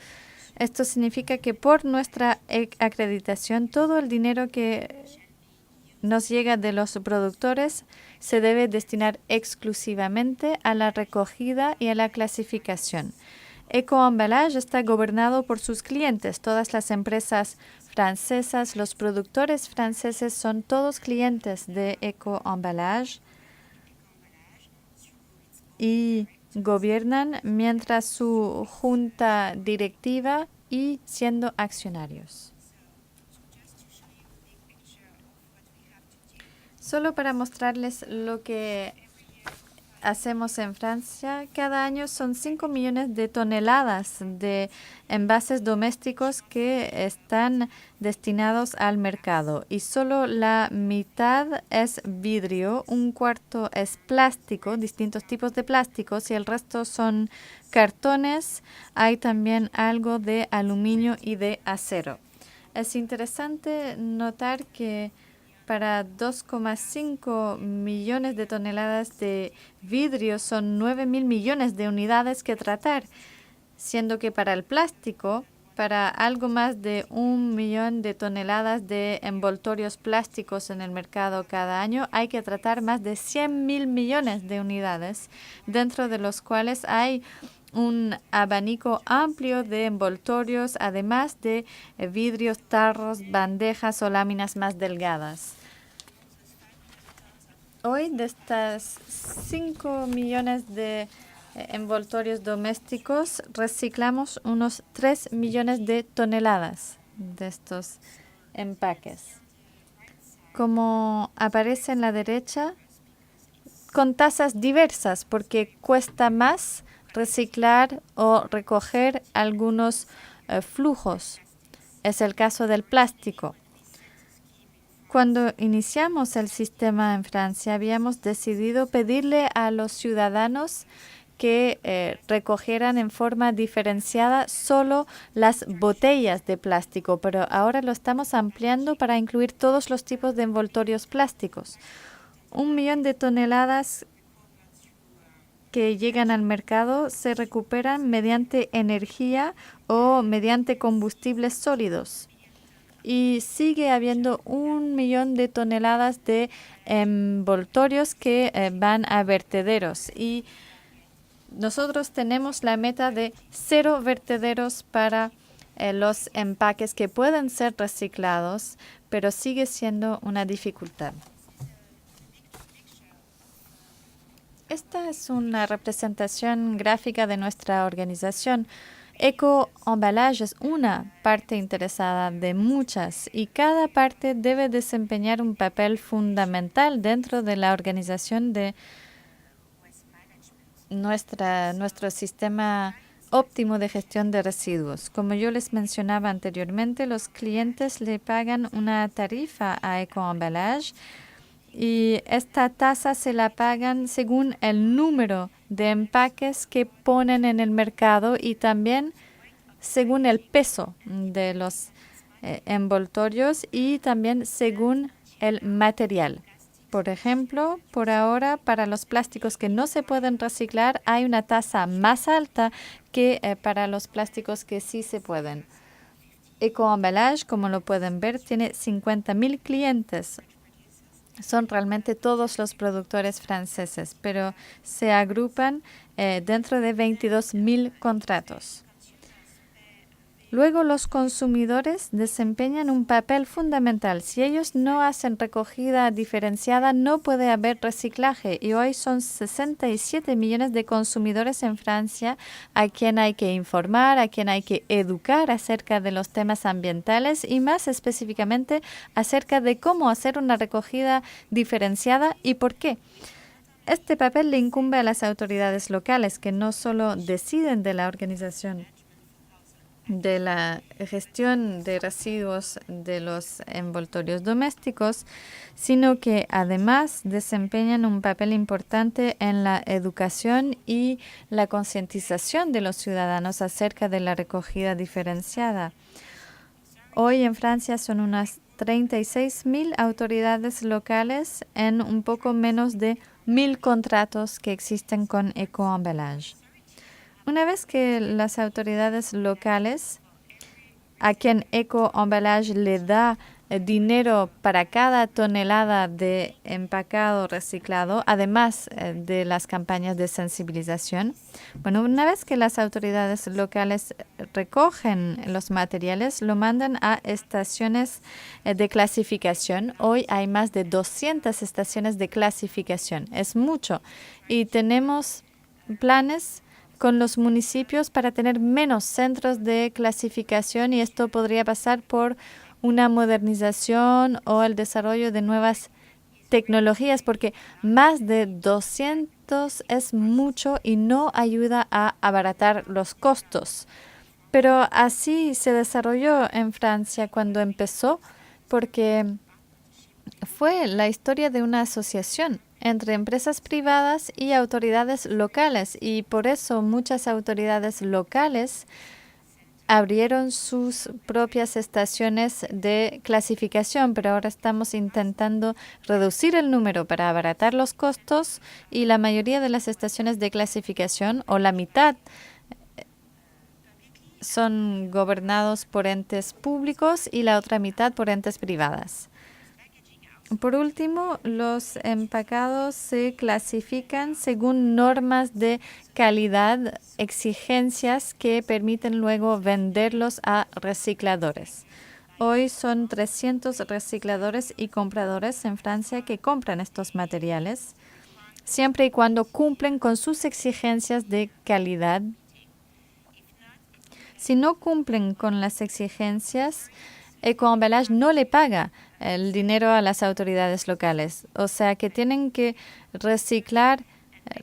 Speaker 5: Esto significa que por nuestra acreditación, todo el dinero que nos llega de los productores se debe destinar exclusivamente a la recogida y a la clasificación. Eco-Emballage está gobernado por sus clientes. Todas las empresas francesas, los productores franceses son todos clientes de Eco-Emballage y gobiernan mientras su junta directiva y siendo accionarios. Solo para mostrarles lo que hacemos en Francia, cada año son 5 millones de toneladas de envases domésticos que están destinados al mercado y solo la mitad es vidrio, un cuarto es plástico, distintos tipos de plásticos y el resto son cartones. Hay también algo de aluminio y de acero. Es interesante notar que para 2,5 millones de toneladas de vidrio son 9.000 millones de unidades que tratar, siendo que para el plástico, para algo más de 1 millón de toneladas de envoltorios plásticos en el mercado cada año, hay que tratar más de 100.000 millones de unidades, dentro de los cuales hay un abanico amplio de envoltorios, además de vidrios, tarros, bandejas o láminas más delgadas. Hoy, de estas 5 millones de envoltorios domésticos, reciclamos unos 3 millones de toneladas de estos empaques. Como aparece en la derecha, con tasas diversas, porque cuesta más reciclar o recoger algunos flujos. Es el caso del plástico. Cuando iniciamos el sistema en Francia, habíamos decidido pedirle a los ciudadanos que recogieran en forma diferenciada solo las botellas de plástico, pero ahora lo estamos ampliando para incluir todos los tipos de envoltorios plásticos. 1 millón de toneladas que llegan al mercado se recuperan mediante energía o mediante combustibles sólidos. Y sigue habiendo 1 millón de toneladas de envoltorios que van a vertederos. Y nosotros tenemos la meta de 0 vertederos para los empaques que pueden ser reciclados, pero sigue siendo una dificultad. Esta es una representación gráfica de nuestra organización. Eco-Emballage es una parte interesada de muchas y cada parte debe desempeñar un papel fundamental dentro de la organización de nuestro sistema óptimo de gestión de residuos. Como yo les mencionaba anteriormente, los clientes le pagan una tarifa a Eco-Emballage y esta tasa se la pagan según el número de empaques que ponen en el mercado y también según el peso de los envoltorios y también según el material. Por ejemplo, por ahora, para los plásticos que no se pueden reciclar, hay una tasa más alta que para los plásticos que sí se pueden. Eco-Emballage, como lo pueden ver, tiene 50.000 clientes. Son realmente todos los productores franceses, pero se agrupan dentro de 22.000 contratos. Luego, los consumidores desempeñan un papel fundamental. Si ellos no hacen recogida diferenciada, no puede haber reciclaje. Y hoy son 67 millones de consumidores en Francia a quien hay que informar, a quien hay que educar acerca de los temas ambientales y más específicamente acerca de cómo hacer una recogida diferenciada y por qué. Este papel le incumbe a las autoridades locales que no solo deciden de la organización de la gestión de residuos de los envoltorios domésticos, sino que además desempeñan un papel importante en la educación y la concientización de los ciudadanos acerca de la recogida diferenciada. Hoy en Francia son unas 36.000 autoridades locales en un poco menos de 1.000 contratos que existen con Eco-Emballage. Una vez que las autoridades locales, a quien Eco-Emballage le da dinero para cada tonelada de empacado reciclado, además de las campañas de sensibilización, una vez que las autoridades locales recogen los materiales, lo mandan a estaciones de clasificación. Hoy hay más de 200 estaciones de clasificación. Es mucho. Y tenemos planes con los municipios para tener menos centros de clasificación y esto podría pasar por una modernización o el desarrollo de nuevas tecnologías porque más de 200 es mucho y no ayuda a abaratar los costos. Pero así se desarrolló en Francia cuando empezó porque fue la historia de una asociación entre empresas privadas y autoridades locales y por eso muchas autoridades locales abrieron sus propias estaciones de clasificación, pero ahora estamos intentando reducir el número para abaratar los costos y la mayoría de las estaciones de clasificación, o la mitad, son gobernados por entes públicos y la otra mitad por entes privadas. Por último, los empacados se clasifican según normas de calidad, exigencias que permiten luego venderlos a recicladores. Hoy son 300 recicladores y compradores en Francia que compran estos materiales, siempre y cuando cumplen con sus exigencias de calidad. Si no cumplen con las exigencias, Eco-Emballage no le paga el dinero a las autoridades locales. O sea que tienen que reciclar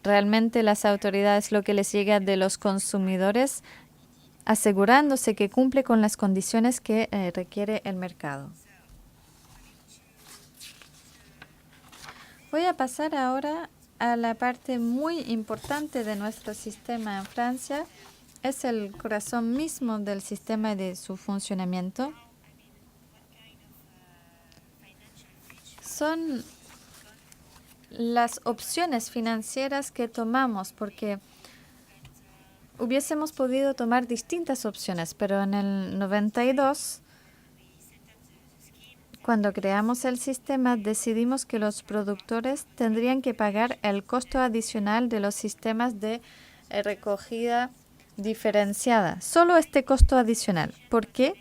Speaker 5: realmente las autoridades lo que les llega de los consumidores, asegurándose que cumple con las condiciones que requiere el mercado. Voy a pasar ahora a la parte muy importante de nuestro sistema en Francia. Es el corazón mismo del sistema y de su funcionamiento. Son las opciones financieras que tomamos, porque hubiésemos podido tomar distintas opciones, pero en el 92, cuando creamos el sistema, decidimos que los productores tendrían que pagar el costo adicional de los sistemas de recogida diferenciada. Solo este costo adicional. ¿Por qué?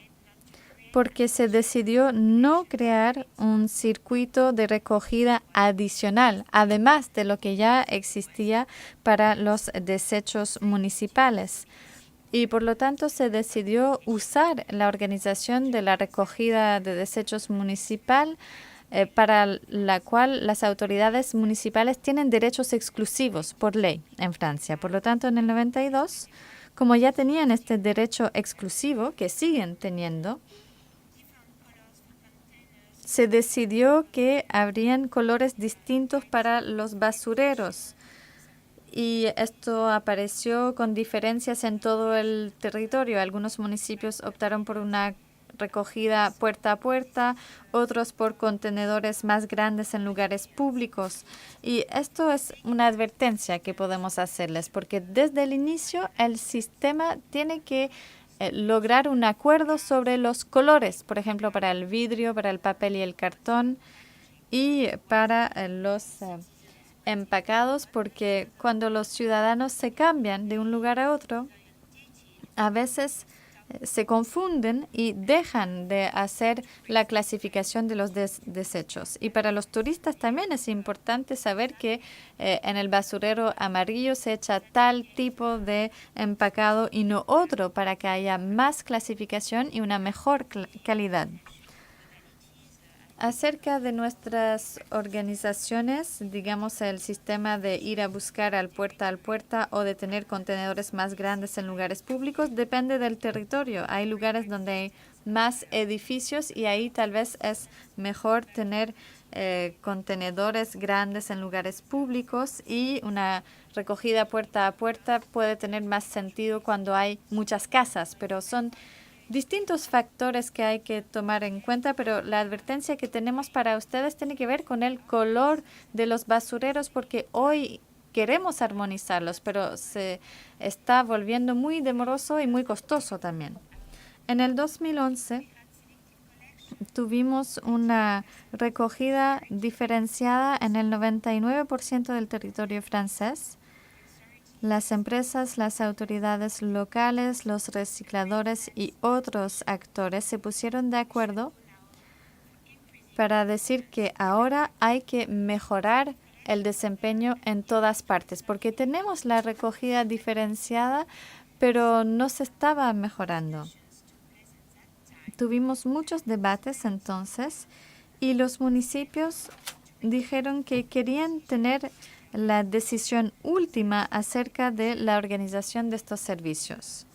Speaker 5: Porque se decidió no crear un circuito de recogida adicional, además de lo que ya existía para los desechos municipales. Y por lo tanto se decidió usar la organización de la recogida de desechos municipal para la cual las autoridades municipales tienen derechos exclusivos por ley en Francia. Por lo tanto, en el 92, como ya tenían este derecho exclusivo, que siguen teniendo, se decidió que habrían colores distintos para los basureros. Y esto apareció con diferencias en todo el territorio. Algunos municipios optaron por una recogida puerta a puerta, otros por contenedores más grandes en lugares públicos. Y esto es una advertencia que podemos hacerles, porque desde el inicio el sistema tiene que lograr un acuerdo sobre los colores, por ejemplo, para el vidrio, para el papel y el cartón, y para los empacados, porque cuando los ciudadanos se cambian de un lugar a otro, a veces se confunden y dejan de hacer la clasificación de los desechos. Y para los turistas también es importante saber que en el basurero amarillo se echa tal tipo de empacado y no otro, para que haya más clasificación y una mejor calidad. Acerca de nuestras organizaciones, digamos el sistema de ir a buscar al puerta o de tener contenedores más grandes en lugares públicos, depende del territorio. Hay lugares donde hay más edificios y ahí tal vez es mejor tener contenedores grandes en lugares públicos, y una recogida puerta a puerta puede tener más sentido cuando hay muchas casas, pero son distintos factores que hay que tomar en cuenta, pero la advertencia que tenemos para ustedes tiene que ver con el color de los basureros, porque hoy queremos armonizarlos, pero se está volviendo muy demoroso y muy costoso también. En el 2011 tuvimos una recogida diferenciada en el 99% del territorio francés. Las empresas, las autoridades locales, los recicladores y otros actores se pusieron de acuerdo para decir que ahora hay que mejorar el desempeño en todas partes, porque tenemos la recogida diferenciada, pero no se estaba mejorando. Tuvimos muchos debates entonces y los municipios dijeron que querían tener la decisión última acerca de la organización de estos servicios.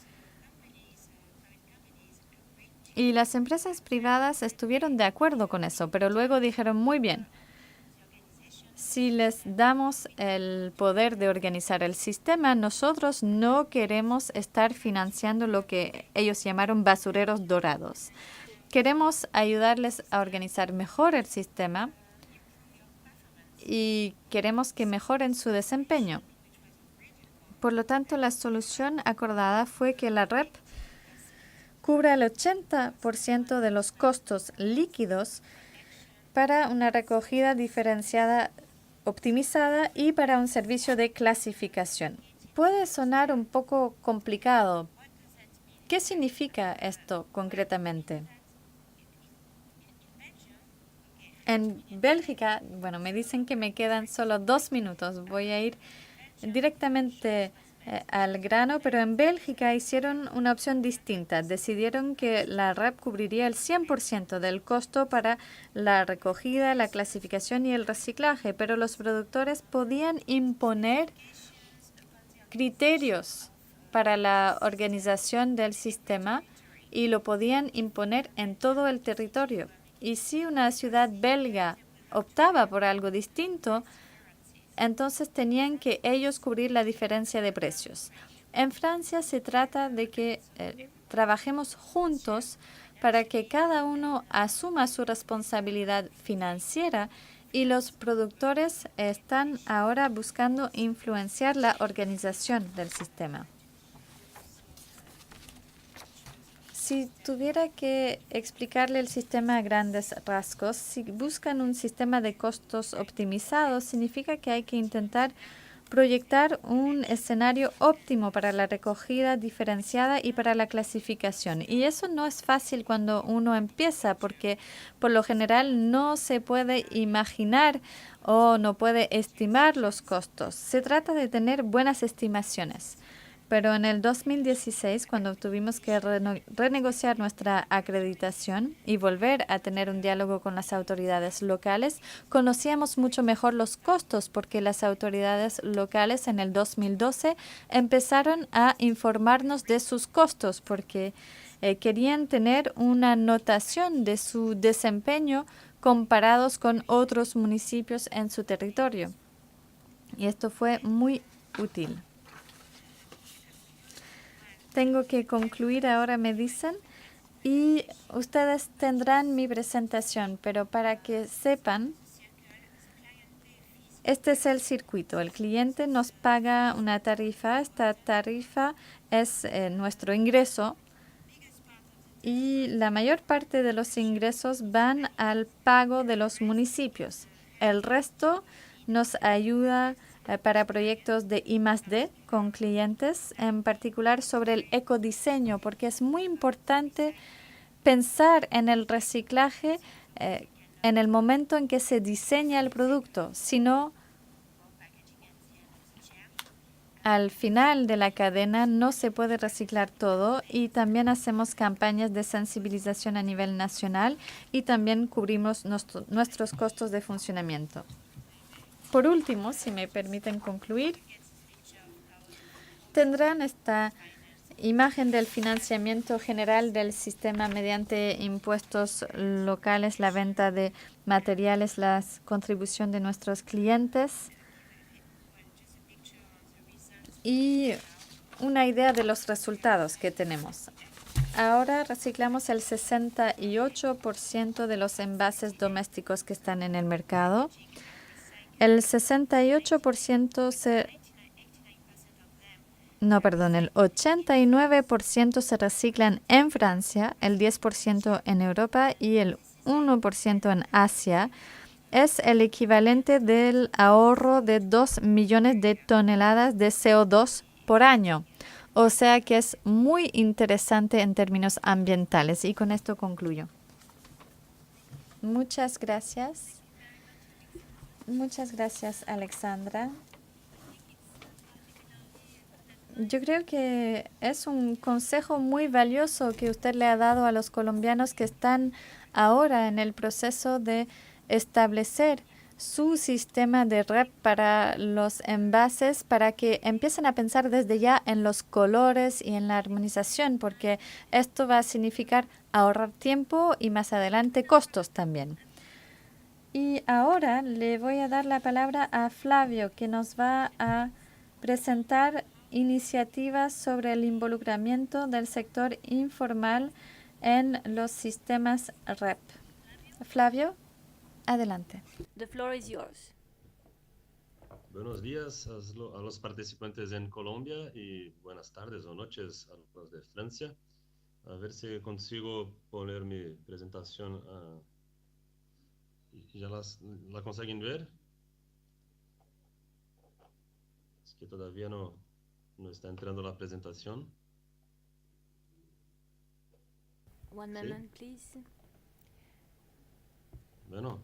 Speaker 5: Y las empresas privadas estuvieron de acuerdo con eso, pero luego dijeron, muy bien, si les damos el poder de organizar el sistema, nosotros no queremos estar financiando lo que ellos llamaron basureros dorados. Queremos ayudarles a organizar mejor el sistema y queremos que mejoren su desempeño. Por lo tanto, la solución acordada fue que la REP cubra el 80% de los costos líquidos para una recogida diferenciada optimizada y para un servicio de clasificación. Puede sonar un poco complicado. ¿Qué significa esto concretamente? En Bélgica, bueno, me dicen que me quedan solo 2 minutos. Voy a ir directamente al grano, pero en Bélgica hicieron una opción distinta. Decidieron que la REP cubriría el 100% del costo para la recogida, la clasificación y el reciclaje, pero los productores podían imponer criterios para la organización del sistema y lo podían imponer en todo el territorio. Y si una ciudad belga optaba por algo distinto, entonces tenían que ellos cubrir la diferencia de precios. En Francia se trata de que trabajemos juntos para que cada uno asuma su responsabilidad financiera y los productores están ahora buscando influenciar la organización del sistema. Si tuviera que explicarle el sistema a grandes rasgos, si buscan un sistema de costos optimizados, significa que hay que intentar proyectar un escenario óptimo para la recogida diferenciada y para la clasificación. Y eso no es fácil cuando uno empieza, porque por lo general no se puede imaginar o no puede estimar los costos. Se trata de tener buenas estimaciones. Pero en el 2016, cuando tuvimos que renegociar nuestra acreditación y volver a tener un diálogo con las autoridades locales, conocíamos mucho mejor los costos porque las autoridades locales en el 2012 empezaron a informarnos de sus costos porque querían tener una notación de su desempeño comparados con otros municipios en su territorio. Y esto fue muy útil. Tengo que concluir ahora, me dicen, y ustedes tendrán mi presentación, pero para que sepan, este es el circuito. El cliente nos paga una tarifa. Esta tarifa es nuestro ingreso y la mayor parte de los ingresos van al pago de los municipios. El resto nos ayuda para proyectos de I+D con clientes, en particular sobre el ecodiseño, porque es muy importante pensar en el reciclaje en el momento en que se diseña el producto, sino al final de la cadena no se puede reciclar todo y también hacemos campañas de sensibilización a nivel nacional y también cubrimos nuestros costos de funcionamiento. Por último, si me permiten concluir, tendrán esta imagen del financiamiento general del sistema mediante impuestos locales, la venta de materiales, la contribución de nuestros clientes y una idea de los resultados que tenemos. Ahora reciclamos el 68% de los envases domésticos que están en el mercado. El 68% el 89% se reciclan en Francia, el 10% en Europa y el 1% en Asia. Es el equivalente del ahorro de 2 millones de toneladas de CO2 por año. O sea que es muy interesante en términos ambientales. Y con esto concluyo. Muchas gracias. Muchas gracias, Alexandra. Yo creo que es un consejo muy valioso que usted le ha dado a los colombianos que están ahora en el proceso de establecer su sistema de REP para los envases, para que empiecen a pensar desde ya en los colores y en la armonización, porque esto va a significar ahorrar tiempo y más adelante costos también. Y ahora le voy a dar la palabra a Flavio, que nos va a presentar iniciativas sobre el involucramiento del sector informal en los sistemas REP. Flavio, adelante.
Speaker 3: The floor is yours.
Speaker 7: Buenos días a los participantes en Colombia y buenas tardes o noches a los de Francia. A ver si consigo poner mi presentación. ¿Ya la consiguen ver? Es que todavía no está entrando la presentación.
Speaker 3: One moment, please.
Speaker 7: Bueno.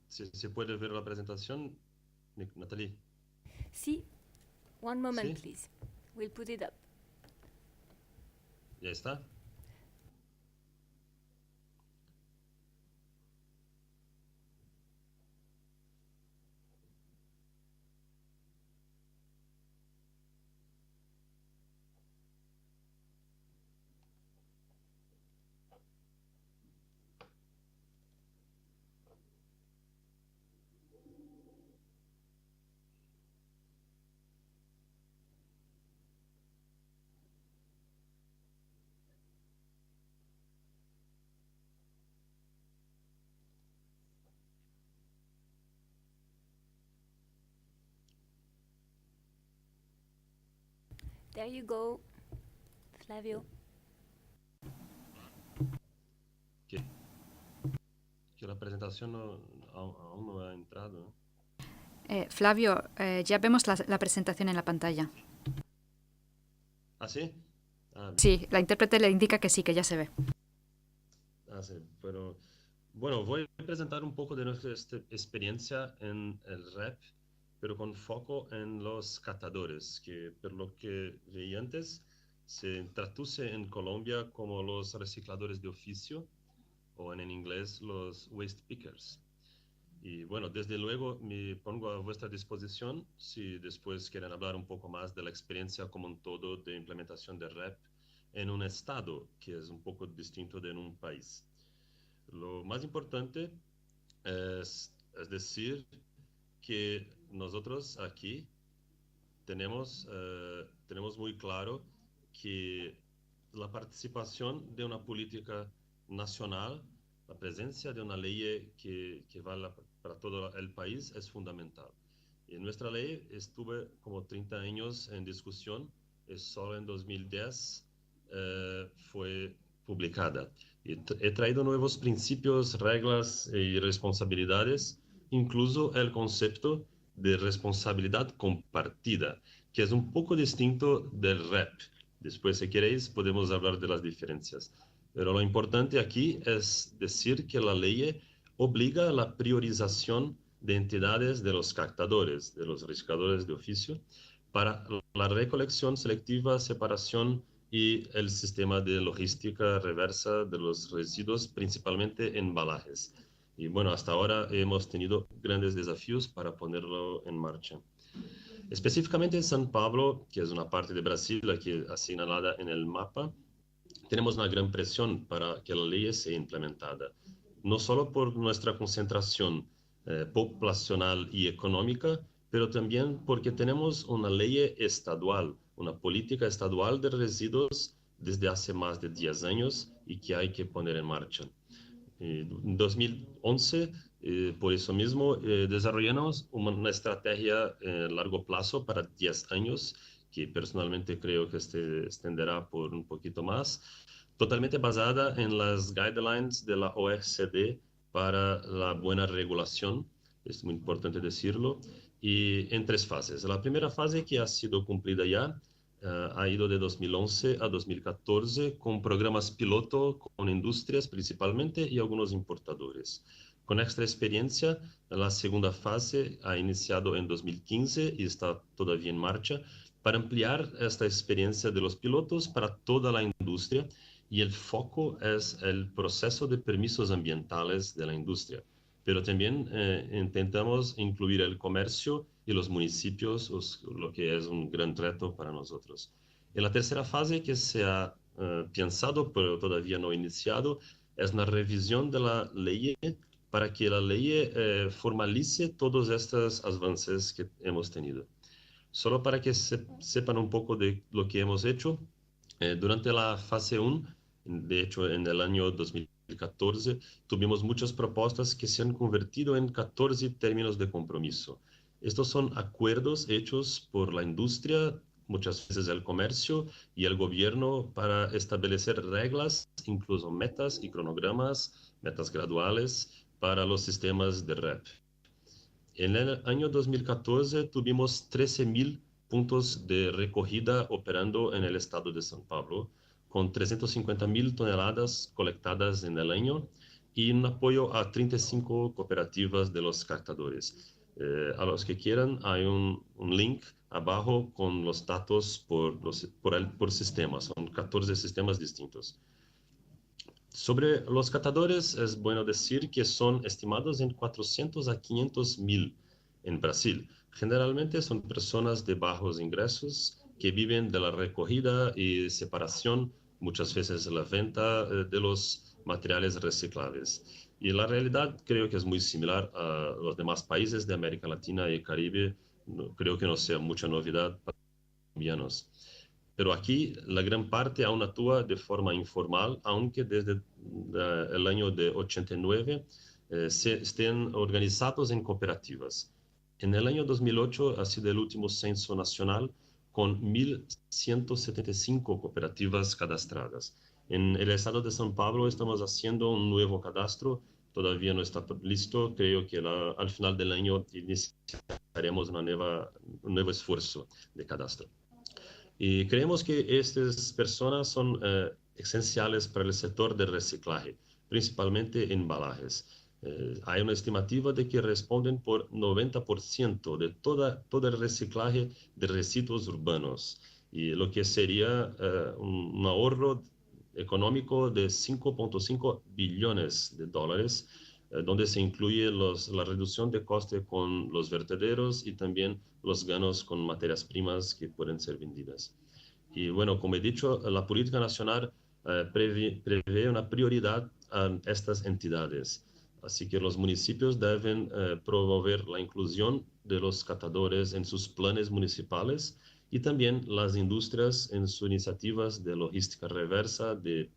Speaker 7: ¿Se puede ver la presentación, Natalie?
Speaker 3: Sí. One moment,
Speaker 7: Sí.
Speaker 3: please. We'll put it up.
Speaker 7: ¿Ya está?
Speaker 3: There you go, Flavio.
Speaker 7: Que la presentación aún no ha entrado.
Speaker 4: Flavio, ya vemos la presentación en la pantalla.
Speaker 7: ¿Ah, sí?
Speaker 4: Sí, la intérprete le indica que sí, que ya se ve.
Speaker 7: Sí, pero bueno, voy a presentar un poco de nuestra experiencia en el rap, pero con foco en los catadores, que por lo que veí antes, se traduce en Colombia como los recicladores de oficio, o en inglés los waste pickers. Y bueno, desde luego me pongo a vuestra disposición si después quieren hablar un poco más de la experiencia como un todo de implementación de rap en un estado que es un poco distinto de en un país. Lo más importante es decir que nosotros aquí tenemos muy claro que la participación de una política nacional, la presencia de una ley que vale para todo el país es fundamental. Y nuestra ley estuvo como 30 años en discusión, y solo en 2010 fue publicada. Y he traído nuevos principios, reglas y responsabilidades, incluso el concepto de responsabilidad compartida, que es un poco distinto del rap. Después, si queréis, podemos hablar de las diferencias. Pero lo importante aquí es decir que la ley obliga a la priorización de entidades de los captadores, de los recicladores de oficio, para la recolección selectiva, separación y el sistema de logística reversa de los residuos, principalmente embalajes. Y bueno, hasta ahora hemos tenido grandes desafíos para ponerlo en marcha. Específicamente en São Paulo, que es una parte de Brasil aquí señalada en el mapa, tenemos una gran presión para que la ley sea implementada, no solo por nuestra concentración poblacional y económica, pero también porque tenemos una ley estadual, una política estadual de residuos desde hace más de 10 años y que hay que poner en marcha. En 2011, por eso mismo, desarrollamos una estrategia a largo plazo para 10 años, que personalmente creo que se extenderá por un poquito más, totalmente basada en las guidelines de la OECD para la buena regulación, es muy importante decirlo, y en 3 fases. La primera fase, que ha sido cumplida ya, ha ido de 2011 a 2014 con programas piloto con industrias principalmente y algunos importadores. Con esta experiencia, la segunda fase ha iniciado en 2015 y está todavía en marcha para ampliar esta experiencia de los pilotos para toda la industria, y el foco es el proceso de permisos ambientales de la industria. Pero también intentamos incluir el comercio y los municipios, lo que es un gran reto para nosotros. En la tercera fase, que se ha pensado pero todavía no iniciado, es una revisión de la ley para que la ley formalice todos estos avances que hemos tenido. Solo para que sepan un poco de lo que hemos hecho, durante la fase 1, de hecho en el año 2014, tuvimos muchas propuestas que se han convertido en 14 términos de compromiso. Estos son acuerdos hechos por la industria, muchas veces el comercio y el gobierno, para establecer reglas, incluso metas y cronogramas, metas graduales para los sistemas de REP. En el año 2014 tuvimos 13.000 puntos de recogida operando en el estado de São Paulo, con 350.000 toneladas colectadas en el año y un apoyo a 35 cooperativas de los captadores. A los que quieran, hay un link abajo con los datos por sistemas. Son 14 sistemas distintos. Sobre los catadores, es bueno decir que son estimados en 400 a 500.000 en Brasil. Generalmente son personas de bajos ingresos que viven de la recogida y separación, muchas veces la venta de los materiales reciclables. Y la realidad creo que es muy similar a los demás países de América Latina y Caribe. Creo que no sea mucha novedad para los colombianos. Pero aquí la gran parte aún actúa de forma informal, aunque desde el año de 89 estén organizados en cooperativas. En el año 2008 ha sido el último censo nacional con 1.175 cooperativas cadastradas. En el estado de São Paulo estamos haciendo un nuevo cadastro, todavía no está listo, creo que al final del año iniciaremos un nuevo esfuerzo de cadastro. Y creemos que estas personas son esenciales para el sector del reciclaje, principalmente embalajes. Hay una estimativa de que responden por 90% de todo el reciclaje de residuos urbanos, y lo que sería un ahorro económico de 5.5 billones de dólares, donde se incluye la reducción de coste con los vertederos y también los ganos con materias primas que pueden ser vendidas. Y bueno, como he dicho, la política nacional prevé una prioridad a estas entidades. Así que los municipios deben promover la inclusión de los catadores en sus planes municipales, y también las industrias en sus iniciativas de logística reversa, de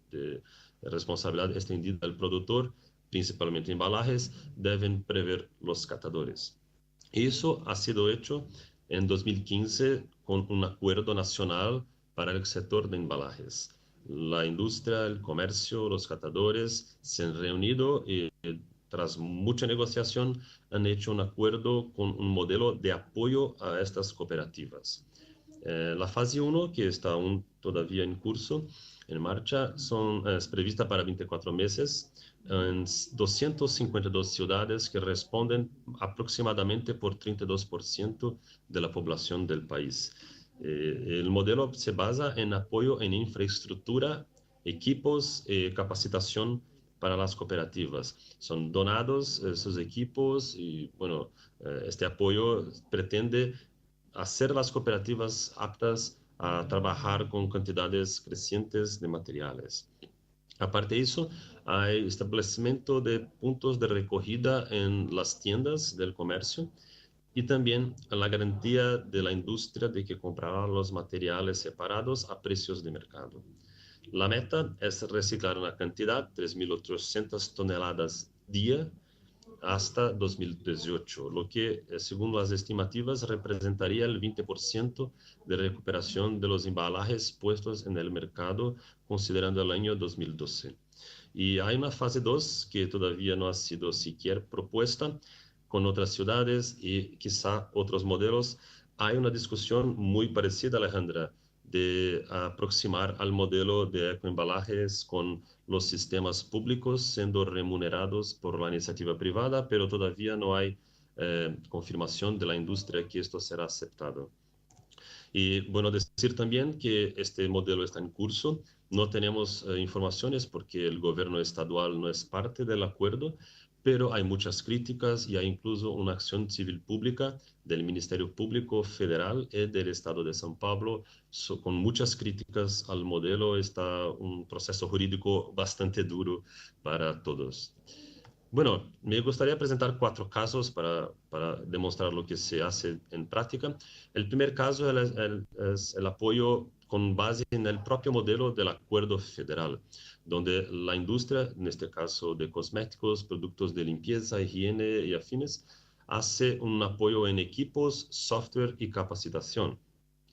Speaker 7: responsabilidad extendida del productor, principalmente embalajes, deben prever los catadores. Eso ha sido hecho en 2015 con un acuerdo nacional para el sector de embalajes. La industria, el comercio, los catadores se han reunido y tras mucha negociación han hecho un acuerdo con un modelo de apoyo a estas cooperativas. La fase 1, que está aún todavía en curso, en marcha, es prevista para 24 meses en 252 ciudades que responden aproximadamente por 32% de la población del país. El modelo se basa en apoyo en infraestructura, equipos y capacitación para las cooperativas. Son donados esos equipos y, bueno, este apoyo pretende hacer las cooperativas aptas a trabajar con cantidades crecientes de materiales. Aparte de eso, hay establecimiento de puntos de recogida en las tiendas del comercio y también la garantía de la industria de que comprará los materiales separados a precios de mercado. La meta es reciclar una cantidad, 3.800 toneladas día, hasta 2018, lo que, según las estimativas, representaría el 20% de recuperación de los embalajes puestos en el mercado, considerando el año 2012. Y hay una fase 2 que todavía no ha sido siquiera propuesta con otras ciudades y quizá otros modelos. Hay una discusión muy parecida, Alejandra, de aproximar al modelo de ecoembalajes con los sistemas públicos siendo remunerados por la iniciativa privada, pero todavía no hay confirmación de la industria que esto será aceptado. Y bueno, decir también que este modelo está en curso. No tenemos informaciones porque el gobierno estadual no es parte del acuerdo, pero hay muchas críticas y hay incluso una acción civil pública del Ministerio Público Federal y del Estado de São Paulo con muchas críticas al modelo. Está un proceso jurídico bastante duro para todos. Bueno, me gustaría presentar 4 casos para demostrar lo que se hace en práctica. El primer caso es el apoyo con base en el propio modelo del acuerdo federal, donde la industria, en este caso de cosméticos, productos de limpieza, higiene y afines, hace un apoyo en equipos, software y capacitación.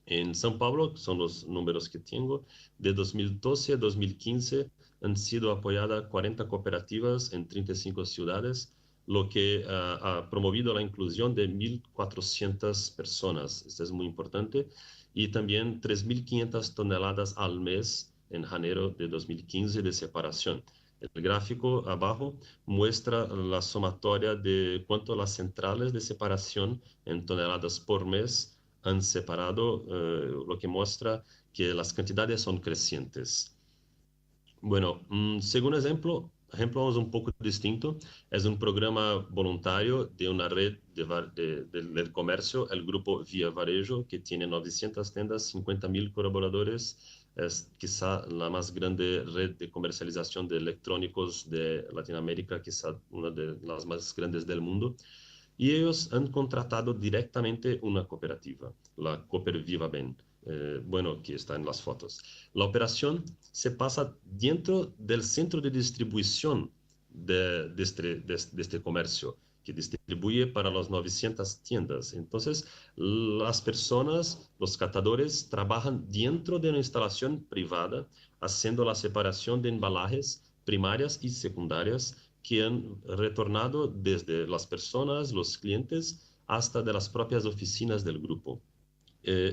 Speaker 7: En São Paulo, son los números que tengo, de 2012 a 2015 han sido apoyadas 40 cooperativas en 35 ciudades, lo que ha promovido la inclusión de 1.400 personas. Esto es muy importante. Y también 3.500 toneladas al mes en enero de 2015 de separación. El gráfico abajo muestra la sumatoria de cuánto las centrales de separación en toneladas por mes han separado, lo que muestra que las cantidades son crecientes. Bueno, un segundo ejemplo es un poco distinto. Es un programa voluntario de una red del comercio, el grupo Via Varejo, que tiene 900 tiendas, 50.000 colaboradores. Es quizá la más grande red de comercialización de electrónicos de Latinoamérica, quizá una de las más grandes del mundo. Y ellos han contratado directamente una cooperativa, la Cooper Viva Ben. Bueno, que está en las fotos. La operación se pasa dentro del centro de distribución de este comercio, que distribuye para las 900 tiendas. Entonces, las personas, los catadores, trabajan dentro de una instalación privada, haciendo la separación de embalajes primarias y secundarias que han retornado desde las personas, los clientes, hasta de las propias oficinas del grupo.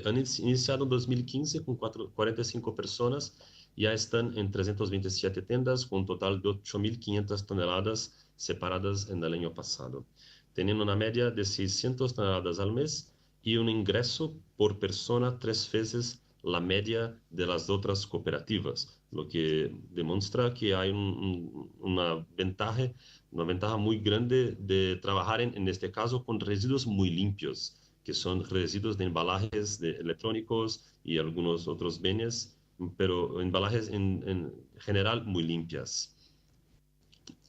Speaker 7: Han iniciado en 2015 con 45 personas, ya están en 327 tiendas con un total de 8.500 toneladas separadas en el año pasado, teniendo una media de 600 toneladas al mes y un ingreso por persona 3 veces la media de las otras cooperativas, lo que demuestra que hay una ventaja muy grande de trabajar en este caso con residuos muy limpios, que son residuos de embalajes de electrónicos y algunos otros bienes, pero embalajes en general muy limpias.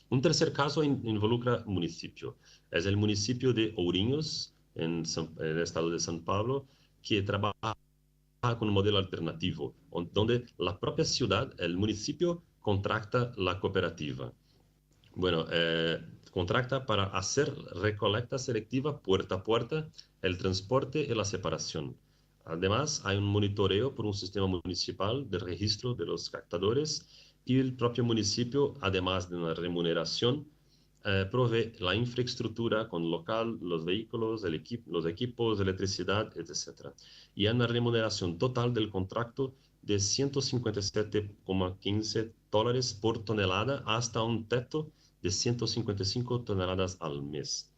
Speaker 7: Un tercer caso involucra municipio. Es el municipio de Ourinhos, en el estado de São Paulo, que trabaja con un modelo alternativo, donde la propia ciudad, el municipio, contrata la cooperativa. Bueno, contrata para hacer recolecta selectiva puerta a puerta, el transporte y la separación. Además, hay un monitoreo por un sistema municipal de registro de los captadores y el propio municipio, además de una remuneración, provee la infraestructura con local, los vehículos, los equipos, electricidad, etc. Y hay una remuneración total del contrato de $157,15 por tonelada hasta un teto de 155 toneladas al mes.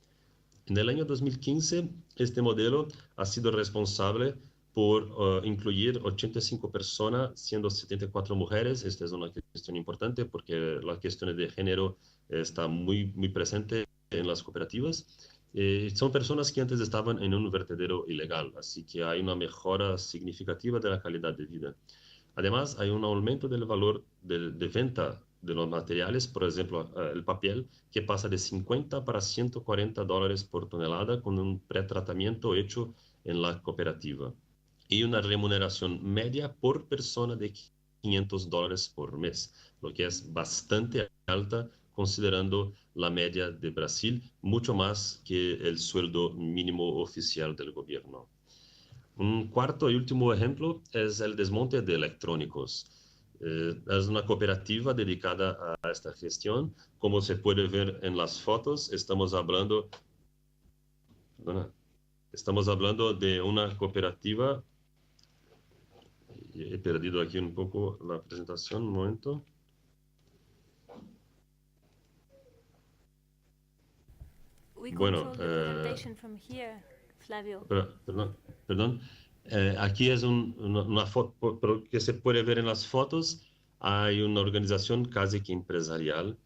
Speaker 7: En el año 2015, este modelo ha sido responsable por incluir 85 personas, siendo 74 mujeres. Esta es una cuestión importante porque la cuestión de género está muy presente en las cooperativas. Son personas que antes estaban en un vertedero ilegal, así que hay una mejora significativa de la calidad de vida. Además, hay un aumento del valor de venta de los materiales, por ejemplo, el papel, que pasa de $50 para $140 por tonelada con un pretratamiento hecho en la cooperativa. Y una remuneración media por persona de $500 por mes, lo que es bastante alta considerando la media de Brasil, mucho más que el sueldo mínimo oficial del gobierno. Un cuarto y último ejemplo es el desmonte de electrónicos. Es una cooperativa dedicada a esta gestión. Como se puede ver en las fotos, estamos hablando de una cooperativa. He perdido aquí un poco la presentación, un momento.
Speaker 3: We
Speaker 7: Bueno,
Speaker 3: control the presentation from here, Flavio.
Speaker 7: Perdón. Aquí es una foto, pero que se puede ver en las fotos. Hay una organización casi que empresarial.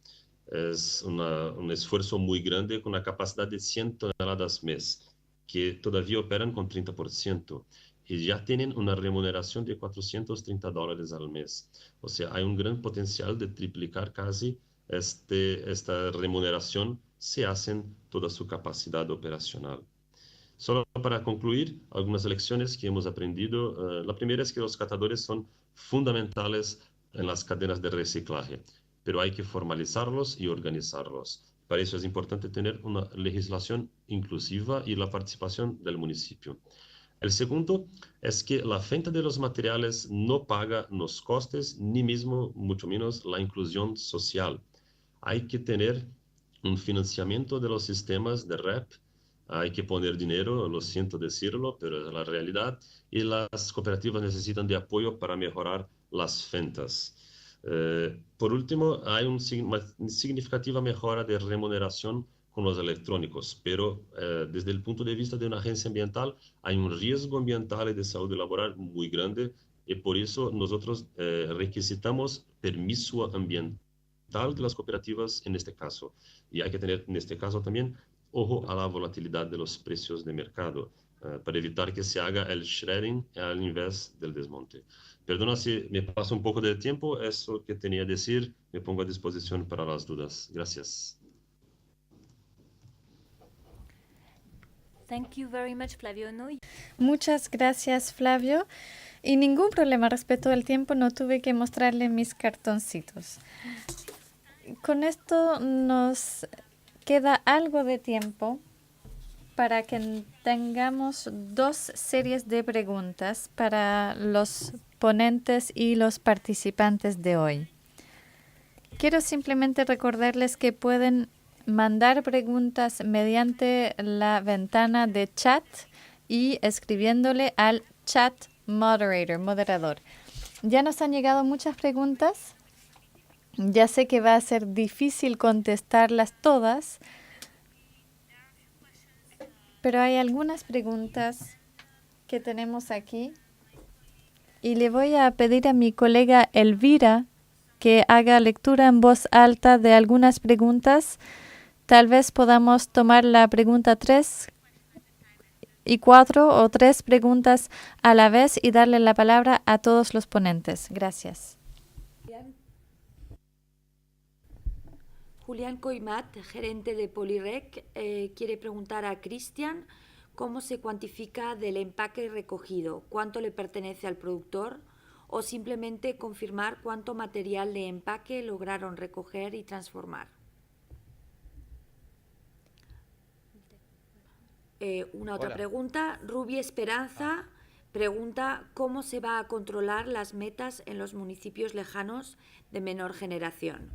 Speaker 7: Es un esfuerzo muy grande con una capacidad de 100 toneladas mes, que todavía operan con 30%. Y ya tienen una remuneración de $430 al mes. O sea, hay un gran potencial de triplicar casi esta remuneración si hacen toda su capacidad operacional. Solo para concluir, algunas lecciones que hemos aprendido. La primera es que los catadores son fundamentales en las cadenas de reciclaje, pero hay que formalizarlos y organizarlos. Para eso es importante tener una legislación inclusiva y la participación del municipio. El segundo es que la venta de los materiales no paga los costes, ni mismo, mucho menos, la inclusión social. Hay que tener un financiamiento de los sistemas de REP, hay que poner dinero, lo siento decirlo, pero es la realidad, y las cooperativas necesitan de apoyo para mejorar las ventas. Por último, hay una significativa mejora de remuneración con los electrónicos, pero desde el punto de vista de una agencia ambiental hay un riesgo ambiental y de salud laboral muy grande y por eso nosotros requisitamos permiso ambiental de las cooperativas en este caso. Y hay que tener en este caso también ojo a la volatilidad de los precios de mercado para evitar que se haga el shredding al invés del desmonte. Perdona si me paso un poco de tiempo, eso que tenía que decir, me pongo a disposición para las dudas. Gracias.
Speaker 3: Thank you very much, Flavio. No,
Speaker 5: Muchas gracias, Flavio. Y ningún problema respecto al tiempo, no tuve que mostrarle mis cartoncitos. Con esto nos queda algo de tiempo para que tengamos 2 series de preguntas para los ponentes y los participantes de hoy. Quiero simplemente recordarles que pueden mandar preguntas mediante la ventana de chat y escribiéndole al chat moderador. Ya nos han llegado muchas preguntas. Ya sé que va a ser difícil contestarlas todas, pero hay algunas preguntas que tenemos aquí y le voy a pedir a mi colega Elvira que haga lectura en voz alta de algunas preguntas. Tal vez podamos tomar la pregunta 3 y 4 o 3 preguntas a la vez y darle la palabra a todos los ponentes. Gracias.
Speaker 8: Julián Coimat, gerente de Polirec, quiere preguntar a Cristian cómo se cuantifica del empaque recogido, cuánto le pertenece al productor o simplemente confirmar cuánto material de empaque lograron recoger y transformar. Una otra
Speaker 2: Hola.
Speaker 8: pregunta, Ruby Esperanza pregunta cómo se va a controlar las metas en los municipios lejanos de menor generación.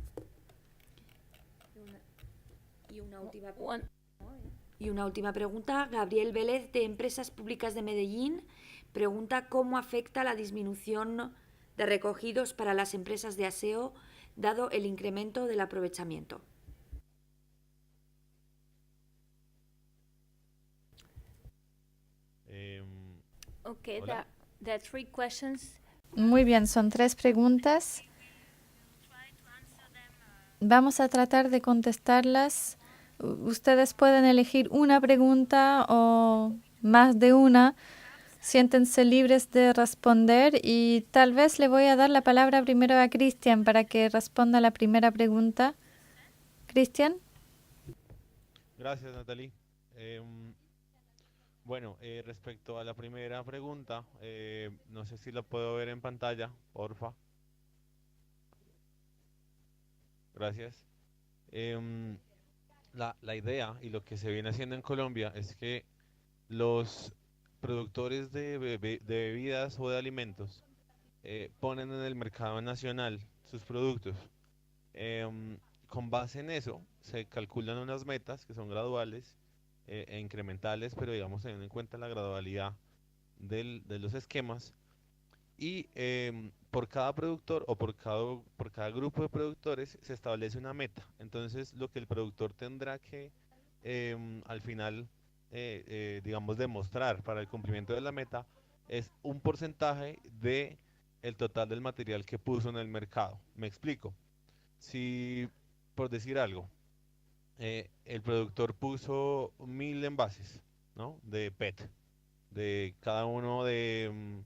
Speaker 8: Y una última pregunta, Gabriel Vélez de Empresas Públicas de Medellín pregunta cómo afecta la disminución de recogidos para las empresas de aseo dado el incremento del aprovechamiento.
Speaker 3: Okay,
Speaker 2: Hola.
Speaker 3: there are 3 questions.
Speaker 5: Muy bien, son 3 preguntas. Vamos a tratar de contestarlas. Ustedes pueden elegir una pregunta o más de una. Siéntense libres de responder y tal vez le voy a dar la palabra primero a Cristian para que responda la primera pregunta. Cristian.
Speaker 2: Gracias, Natalie. Bueno, respecto a la primera pregunta, no sé si la puedo ver en pantalla, porfa. Gracias. La idea y lo que se viene haciendo en Colombia es que los productores de bebidas o de alimentos ponen en el mercado nacional sus productos. Con base en eso se calculan unas metas que son graduales e incrementales, pero digamos teniendo en cuenta la gradualidad de los esquemas. Y por cada productor o por cada grupo de productores se establece una meta. Entonces lo que el productor tendrá que al final, digamos, demostrar para el cumplimiento de la meta es un porcentaje de el total del material que puso en el mercado. Me explico. Si, por decir algo, el productor puso 1000 envases, ¿no?, de PET, de cada uno de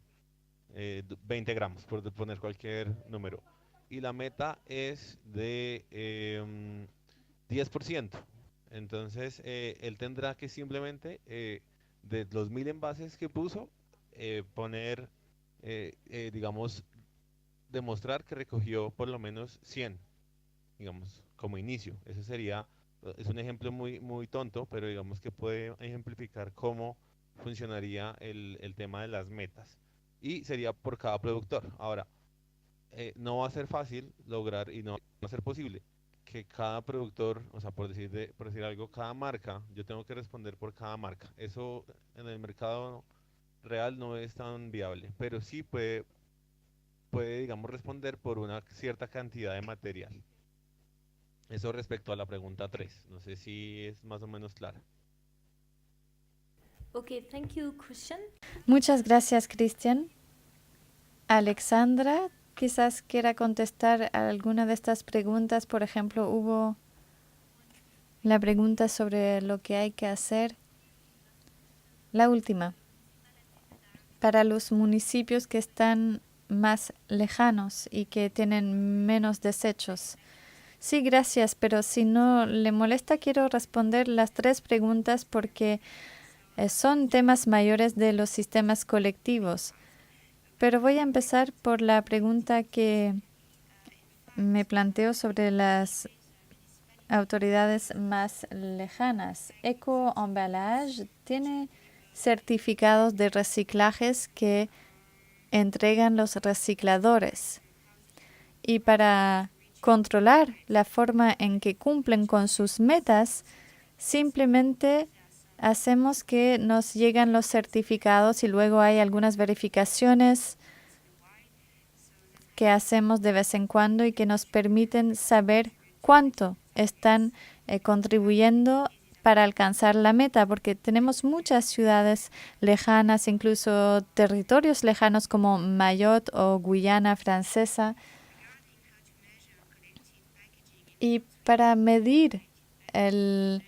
Speaker 2: 20 gramos, por poner cualquier número. Y la meta es de 10%. Entonces, él tendrá que simplemente, de los 1000 envases que puso, poner, digamos, demostrar que recogió por lo menos 100, digamos, como inicio. Ese sería, es un ejemplo muy, muy tonto, pero digamos que puede ejemplificar cómo funcionaría el tema de las metas. Y sería por cada productor. Ahora, no va a ser fácil lograr y no va a ser posible que cada productor, o sea, por decir algo, cada marca, yo tengo que responder por cada marca. Eso en el mercado real no es tan viable, pero sí puede, digamos, responder por una cierta cantidad de material. Eso respecto a la pregunta 3. No sé si es más o menos clara.
Speaker 3: Okay, thank you, Christian.
Speaker 5: Muchas gracias, Cristian. Alexandra, quizás quiera contestar a alguna de estas preguntas. Por ejemplo, hubo la pregunta sobre lo que hay que hacer. La última, para los municipios que están más lejanos y que tienen menos desechos. Sí, gracias, pero si no le molesta, quiero responder las 3 preguntas porque son temas mayores de los sistemas colectivos. Pero voy a empezar por la pregunta que me planteo sobre las autoridades más lejanas. Eco Emballage tiene certificados de reciclajes que entregan los recicladores. Y para controlar la forma en que cumplen con sus metas, simplemente hacemos que nos llegan los certificados y luego hay algunas verificaciones que hacemos de vez en cuando y que nos permiten saber cuánto están contribuyendo para alcanzar la meta, porque tenemos muchas ciudades lejanas, incluso territorios lejanos como Mayotte o Guyana Francesa. Y para medir el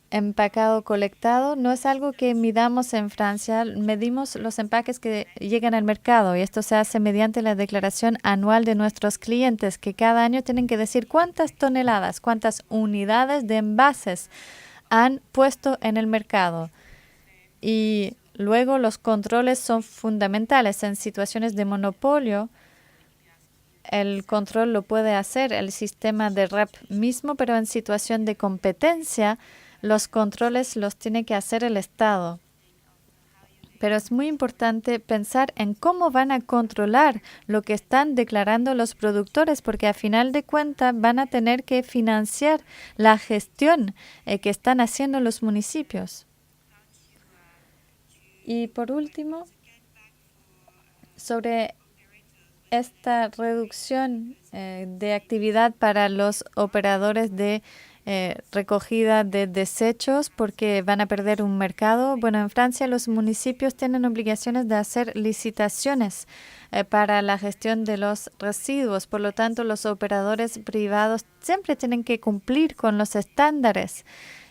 Speaker 5: empacado colectado no es algo que midamos en Francia, medimos los empaques que llegan al mercado y esto se hace mediante la declaración anual de nuestros clientes, que cada año tienen que decir cuántas toneladas, cuántas unidades de envases han puesto en el mercado. Y luego los controles son fundamentales. En situaciones de monopolio, el control lo puede hacer el sistema de REP mismo, pero en situación de competencia, los controles los tiene que hacer el Estado. Pero es muy importante pensar en cómo van a controlar lo que están declarando los productores, porque a final de cuentas van a tener que financiar la gestión que están haciendo los municipios. Y por último, sobre esta reducción de actividad para los operadores de recogida de desechos porque van a perder un mercado. Bueno, en Francia los municipios tienen obligaciones de hacer licitaciones para la gestión de los residuos. Por lo tanto, los operadores privados siempre tienen que cumplir con los estándares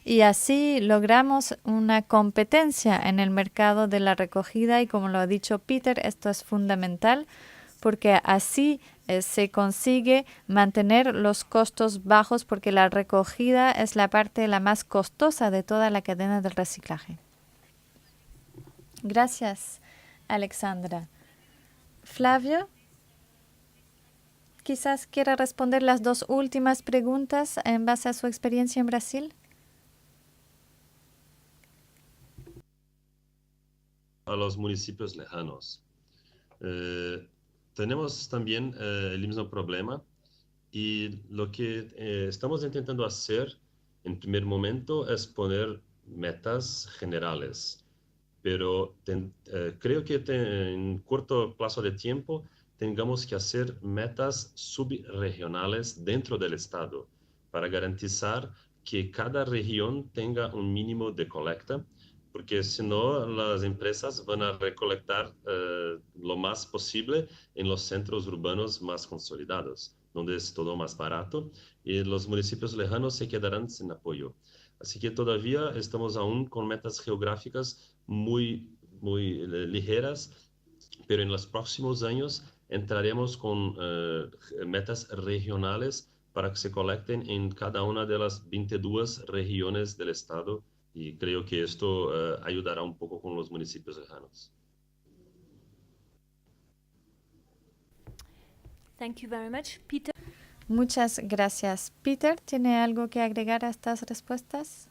Speaker 5: y así logramos una competencia en el mercado de la recogida y como lo ha dicho Peter, esto es fundamental porque así se consigue mantener los costos bajos porque la recogida es la parte la más costosa de toda la cadena del reciclaje. Gracias, Alexandra. Flavio, quizás quiera responder las dos últimas preguntas en base a su experiencia en Brasil.
Speaker 7: A los municipios lejanos. Tenemos también el mismo problema y lo que estamos intentando hacer en primer momento es poner metas generales, pero creo que en corto plazo de tiempo tengamos que hacer metas subregionales dentro del Estado para garantizar que cada región tenga un mínimo de colecta, porque si no las empresas van a recolectar lo más posible en los centros urbanos más consolidados, donde es todo más barato y los municipios lejanos se quedarán sin apoyo. Así que todavía estamos aún con metas geográficas muy ligeras, pero en los próximos años entraremos con metas regionales para que se colecten en cada una de las 22 regiones del estado. Y creo que esto ayudará un poco con los municipios lejanos.
Speaker 3: Thank you very much. Peter?
Speaker 5: Muchas gracias. Peter, ¿tiene algo que agregar a estas respuestas?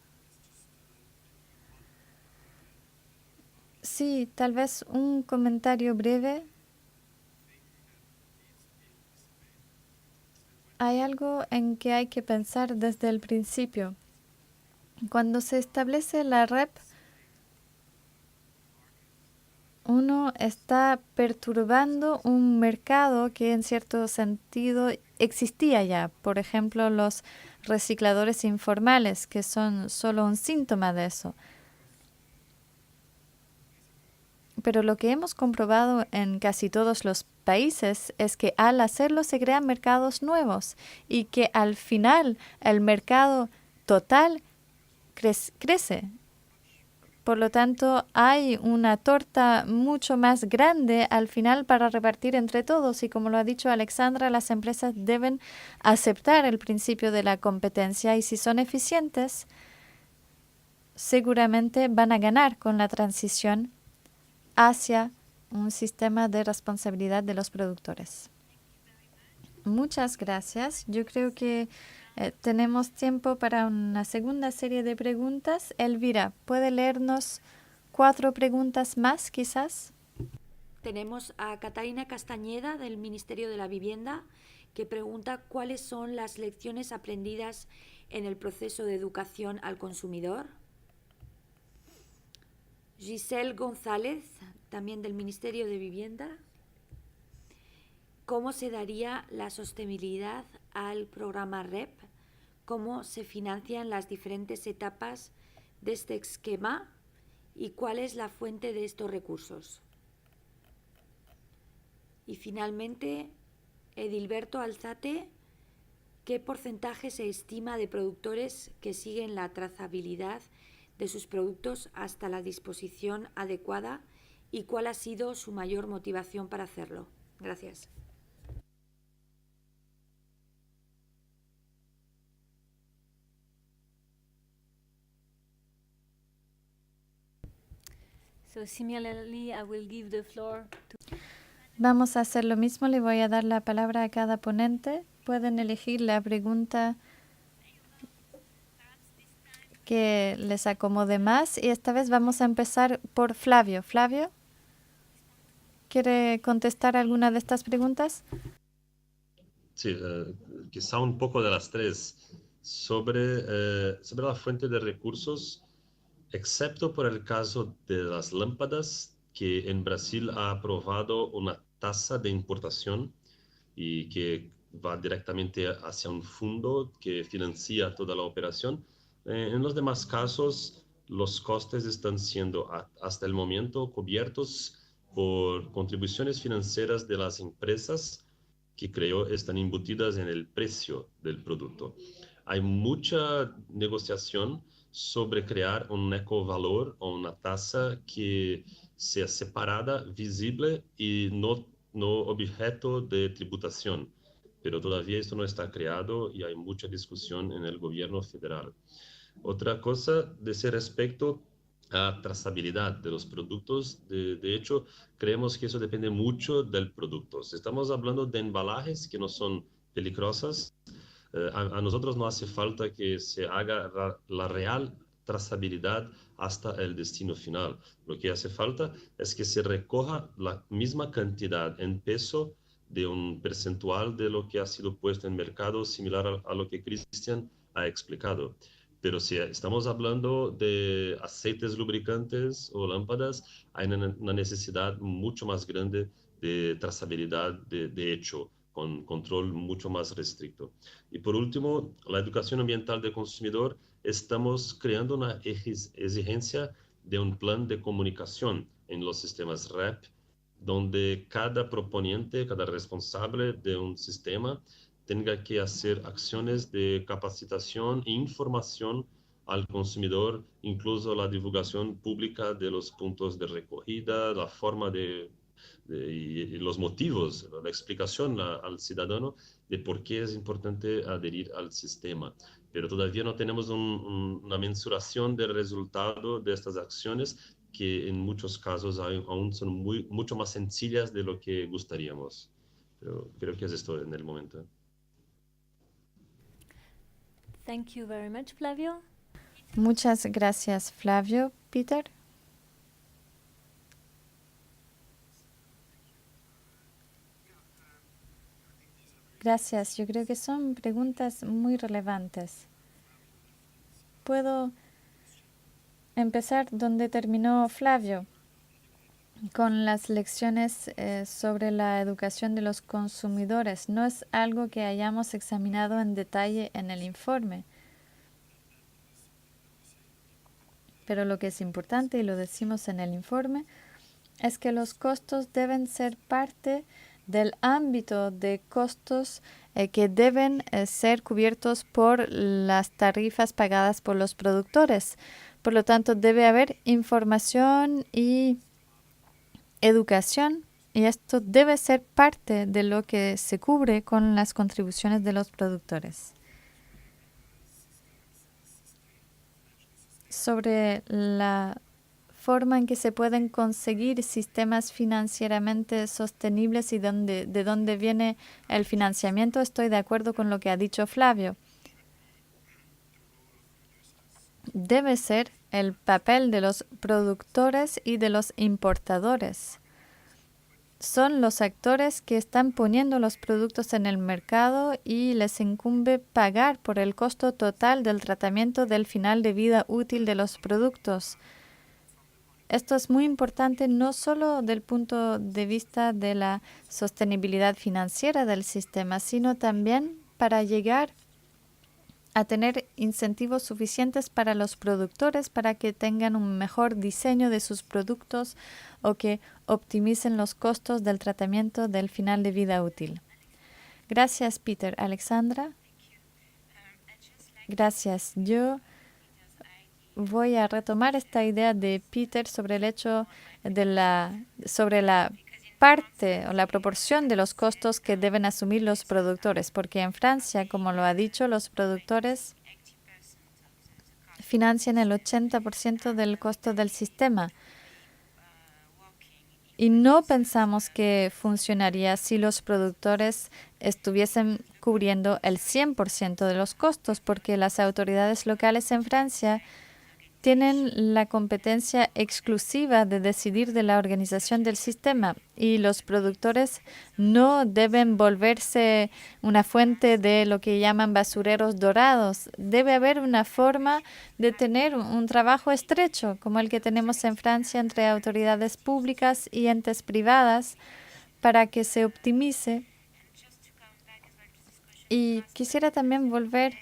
Speaker 5: Sí, tal vez un comentario breve. Hay algo en que hay que pensar desde el principio. Cuando se establece la REP, uno está perturbando un mercado que en cierto sentido existía ya. Por ejemplo, los recicladores informales, que son solo un síntoma de eso. Pero lo que hemos comprobado en casi todos los países es que al hacerlo se crean mercados nuevos y que al final el mercado total crece. Por lo tanto, hay una torta mucho más grande al final para repartir entre todos y como lo ha dicho Alexandra, las empresas deben aceptar el principio de la competencia y si son eficientes, seguramente van a ganar con la transición hacia un sistema de responsabilidad de los productores. Muchas gracias. Yo creo que Tenemos tiempo para una segunda serie de preguntas. Elvira, ¿puede leernos 4 preguntas más, quizás?
Speaker 8: Tenemos a Catalina Castañeda, del Ministerio de la Vivienda, que pregunta cuáles son las lecciones aprendidas en el proceso de educación al consumidor. Giselle González, también del Ministerio de Vivienda. ¿Cómo se daría la sostenibilidad al programa REP? ¿Cómo se financian las diferentes etapas de este esquema? ¿Y cuál es la fuente de estos recursos? Y finalmente, Edilberto Alzate, ¿qué porcentaje se estima de productores que siguen la trazabilidad de sus productos hasta la disposición adecuada y cuál ha sido su mayor motivación para hacerlo? Gracias.
Speaker 3: So similarly, I will give the floor to...
Speaker 5: Vamos a hacer lo mismo. Le voy a dar la palabra a cada ponente. Pueden elegir la pregunta que les acomode más. Y esta vez vamos a empezar por Flavio. Flavio, ¿quiere contestar alguna de estas preguntas?
Speaker 7: Sí, quizá un poco de las tres. Sobre la fuente de recursos, excepto por el caso de las lámparas, que en Brasil ha aprobado una tasa de importación y que va directamente hacia un fondo que financia toda la operación. En los demás casos, los costes están siendo hasta el momento cubiertos por contribuciones financieras de las empresas que creo están embutidas en el precio del producto. Hay mucha negociación sobre crear un ecovalor o una tasa que sea separada, visible y no objeto de tributación. Pero todavía esto no está creado y hay mucha discusión en el gobierno federal. Otra cosa de ese respecto a trazabilidad de los productos, de hecho, creemos que eso depende mucho del producto. Si estamos hablando de embalajes que no son peligrosas, a nosotros no hace falta que se haga la real trazabilidad hasta el destino final. Lo que hace falta es que se recoja la misma cantidad en peso de un percentual de lo que ha sido puesto en mercado, similar a lo que Cristian ha explicado. Pero si estamos hablando de aceites lubricantes o lámparas, hay una necesidad mucho más grande de trazabilidad de hecho, con control mucho más restricto. Y por último, la educación ambiental del consumidor, estamos creando una exigencia de un plan de comunicación en los sistemas REP, donde cada proponiente, cada responsable de un sistema tenga que hacer acciones de capacitación e información al consumidor, incluso la divulgación pública de los puntos de recogida, la forma y los motivos, la explicación al ciudadano de por qué es importante adherir al sistema. Pero todavía no tenemos una mensuración del resultado de estas acciones que en muchos casos aún son mucho más sencillas de lo que gustaríamos. Pero creo que es esto en el momento.
Speaker 3: Thank you very much, Flavio.
Speaker 5: Muchas gracias, Flavio. Peter. Gracias. Yo creo que son preguntas muy relevantes. Puedo empezar donde terminó Flavio, con las lecciones sobre la educación de los consumidores. No es algo que hayamos examinado en detalle en el informe. Pero lo que es importante, y lo decimos en el informe, es que los costos deben ser parte del ámbito de costos que deben ser cubiertos por las tarifas pagadas por los productores. Por lo tanto, debe haber información y educación, y esto debe ser parte de lo que se cubre con las contribuciones de los productores. Sobre la forma en que se pueden conseguir sistemas financieramente sostenibles y de dónde viene el financiamiento, estoy de acuerdo con lo que ha dicho Flavio. debe ser el papel de los productores y de los importadores. Son los actores que están poniendo los productos en el mercado y les incumbe pagar por el costo total del tratamiento del final de vida útil de los productos. Esto es muy importante no solo del punto de vista de la sostenibilidad financiera del sistema, sino también para llegar a tener incentivos suficientes para los productores para que tengan un mejor diseño de sus productos o que optimicen los costos del tratamiento del final de vida útil. Gracias, Peter. Alexandra. Gracias. Yo voy a retomar esta idea de Peter sobre el hecho sobre la parte o la proporción de los costos que deben asumir los productores, porque en Francia, como lo ha dicho, los productores financian el 80% del costo del sistema. Y no pensamos que funcionaría si los productores estuviesen cubriendo el 100% de los costos, porque las autoridades locales en Francia tienen la competencia exclusiva de decidir de la organización del sistema y los productores no deben volverse una fuente de lo que llaman basureros dorados. Debe haber una forma de tener un trabajo estrecho como el que tenemos en Francia entre autoridades públicas y entes privadas para que se optimice. Y quisiera también volver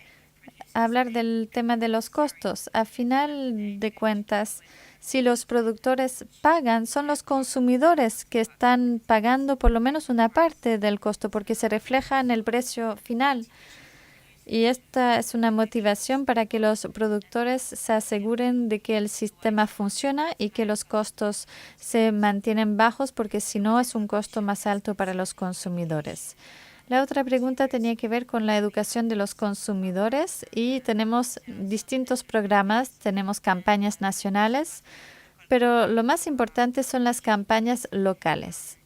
Speaker 5: a hablar del tema de los costos. A final de cuentas, si los productores pagan, son los consumidores que están pagando por lo menos una parte del costo porque se refleja en el precio final. Y esta es una motivación para que los productores se aseguren de que el sistema funciona y que los costos se mantienen bajos porque si no es un costo más alto para los consumidores. La otra pregunta tenía que ver con la educación de los consumidores y tenemos distintos programas, tenemos campañas nacionales, pero lo más importante son las campañas locales.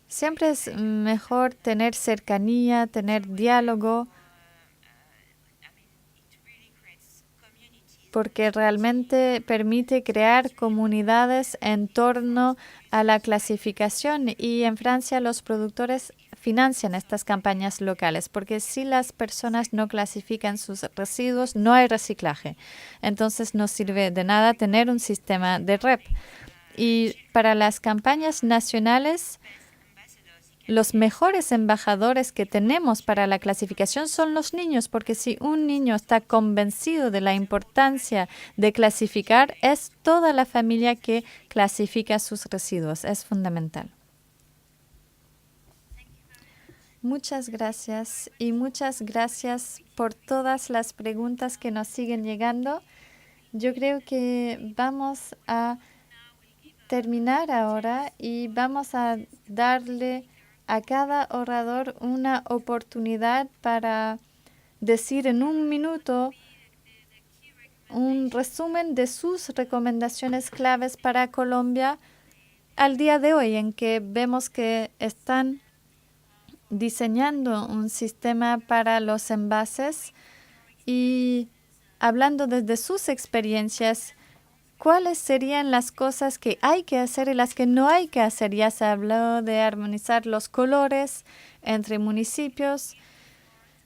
Speaker 5: Siempre es mejor tener cercanía, tener diálogo, porque realmente permite crear comunidades en torno a la clasificación y en Francia los productores financian estas campañas locales porque si las personas no clasifican sus residuos no hay reciclaje. Entonces no sirve de nada tener un sistema de REP. Y para las campañas nacionales los mejores embajadores que tenemos para la clasificación son los niños, porque si un niño está convencido de la importancia de clasificar, es toda la familia que clasifica sus residuos. Es fundamental. Muchas gracias y muchas gracias por todas las preguntas que nos siguen llegando. Yo creo que vamos a terminar ahora y vamos a darle a cada orador una oportunidad para decir en un minuto un resumen de sus recomendaciones claves para Colombia al día de hoy, en que vemos que están diseñando un sistema para los envases y hablando desde sus experiencias, ¿cuáles serían las cosas que hay que hacer y las que no hay que hacer? Ya se habló de armonizar los colores entre municipios.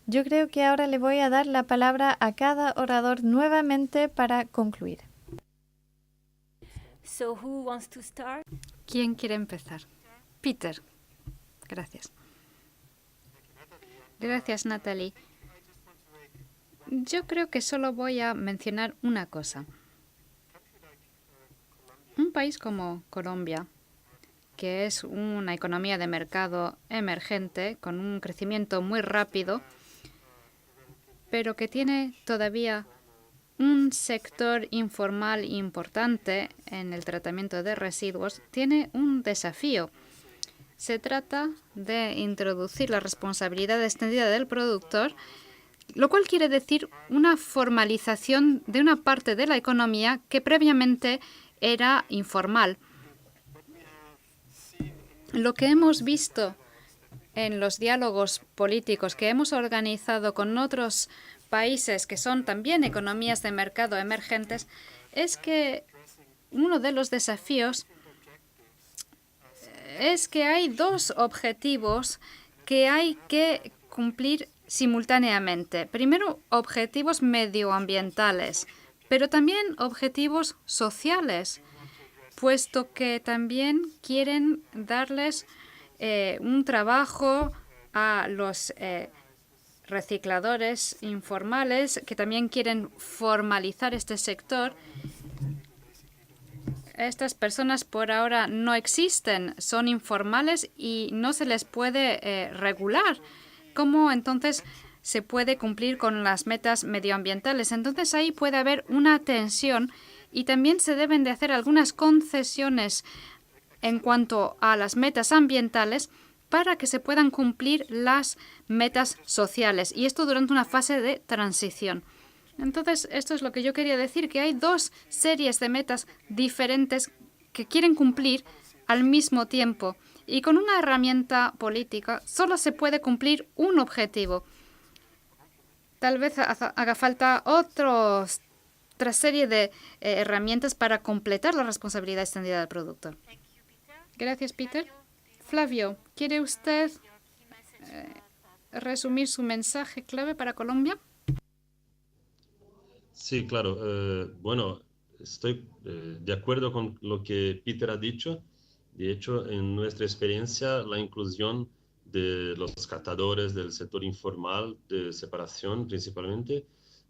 Speaker 5: Yo creo que ahora le voy a dar la palabra a cada orador nuevamente para concluir.
Speaker 3: So who wants to start?
Speaker 4: ¿Quién quiere empezar? Peter. Gracias. Gracias, Natalie. Yo creo que solo voy a mencionar una cosa. Un país como Colombia, que es una economía de mercado emergente con un crecimiento muy rápido, pero que tiene todavía un sector informal importante en el tratamiento de residuos, tiene un desafío. Se trata de introducir la responsabilidad extendida del productor, lo cual quiere decir una formalización de una parte de la economía que previamente era informal. Lo que hemos visto en los diálogos políticos que hemos organizado con otros países que son también economías de mercado emergentes es que uno de los desafíos es que hay dos objetivos que hay que cumplir simultáneamente. Primero, objetivos medioambientales, pero también objetivos sociales, puesto que también quieren darles un trabajo a los recicladores informales, que también quieren formalizar este sector. Estas personas por ahora no existen, son informales y no se les puede regular. ¿Cómo entonces se puede cumplir con las metas medioambientales? Entonces ahí puede haber una tensión y también se deben de hacer algunas concesiones en cuanto a las metas ambientales para que se puedan cumplir las metas sociales, y esto durante una fase de transición. Entonces, esto es lo que yo quería decir, que hay dos series de metas diferentes que quieren cumplir al mismo tiempo, y con una herramienta política solo se puede cumplir un objetivo. Tal vez haga falta otra serie de herramientas para completar la responsabilidad extendida del productor. Gracias, Peter. Flavio, ¿quiere usted resumir su mensaje clave para Colombia?
Speaker 7: Sí, claro. Bueno, estoy de acuerdo con lo que Peter ha dicho. De hecho, en nuestra experiencia, la inclusión de los catadores del sector informal de separación principalmente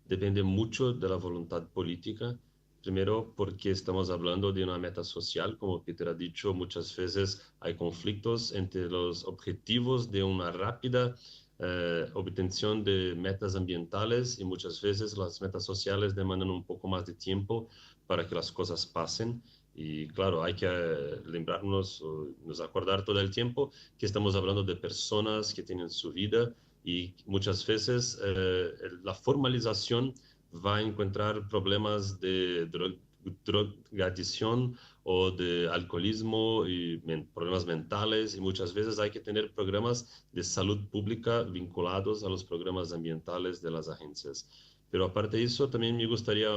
Speaker 7: depende mucho de la voluntad política. Primero, porque estamos hablando de una meta social, como Peter ha dicho, muchas veces hay conflictos entre los objetivos de una rápida obtención de metas ambientales, y muchas veces las metas sociales demandan un poco más de tiempo para que las cosas pasen. Y claro, hay que lembrarnos, nos acordar todo el tiempo que estamos hablando de personas que tienen su vida, y muchas veces la formalización va a encontrar problemas de drogadicción o de alcoholismo y problemas mentales, y muchas veces hay que tener programas de salud pública vinculados a los programas ambientales de las agencias. Pero aparte de eso, también me gustaría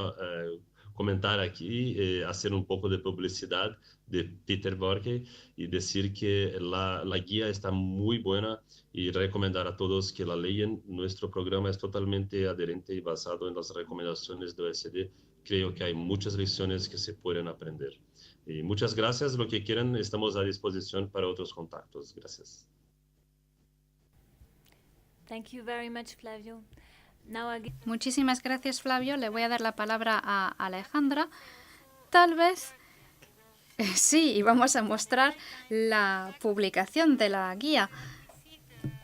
Speaker 7: comentar aquí, hacer un poco de publicidad de Peter Borge y decir que la guía está muy buena, y recomendar a todos que la lean. Nuestro programa es totalmente adherente y basado en las recomendaciones de OECD. Creo que hay muchas lecciones que se pueden aprender. Y muchas gracias. Lo que quieran, estamos a disposición para otros contactos. Gracias.
Speaker 3: Thank you very much, Flavio. Now again.
Speaker 4: Muchísimas gracias, Flavio. Le voy a dar la palabra a Alejandra. Tal vez sí, y vamos a mostrar la publicación de la guía.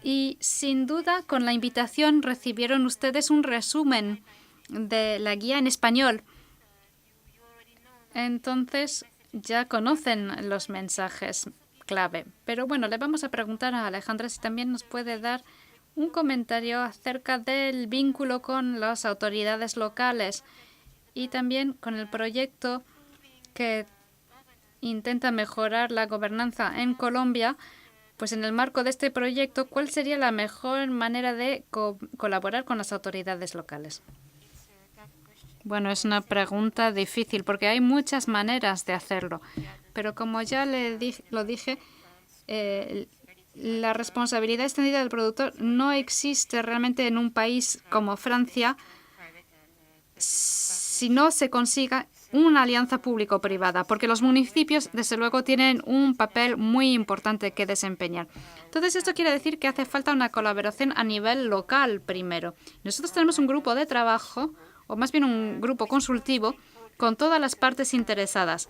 Speaker 4: Y sin duda, con la invitación recibieron ustedes un resumen de la guía en español. Entonces ya conocen los mensajes clave. Pero bueno, le vamos a preguntar a Alejandra si también nos puede dar un comentario acerca del vínculo con las autoridades locales y también con el proyecto que intenta mejorar la gobernanza en Colombia. Pues en el marco de este proyecto, ¿cuál sería la mejor manera de colaborar con las autoridades locales? Bueno, es una pregunta difícil porque hay muchas maneras de hacerlo. Pero como ya lo dije, la responsabilidad extendida del productor no existe realmente en un país como Francia si no se consiga una alianza público-privada, porque los municipios, desde luego, tienen un papel muy importante que desempeñar. Entonces, esto quiere decir que hace falta una colaboración a nivel local primero. Nosotros tenemos un grupo de trabajo, o más bien un grupo consultivo, con todas las partes interesadas.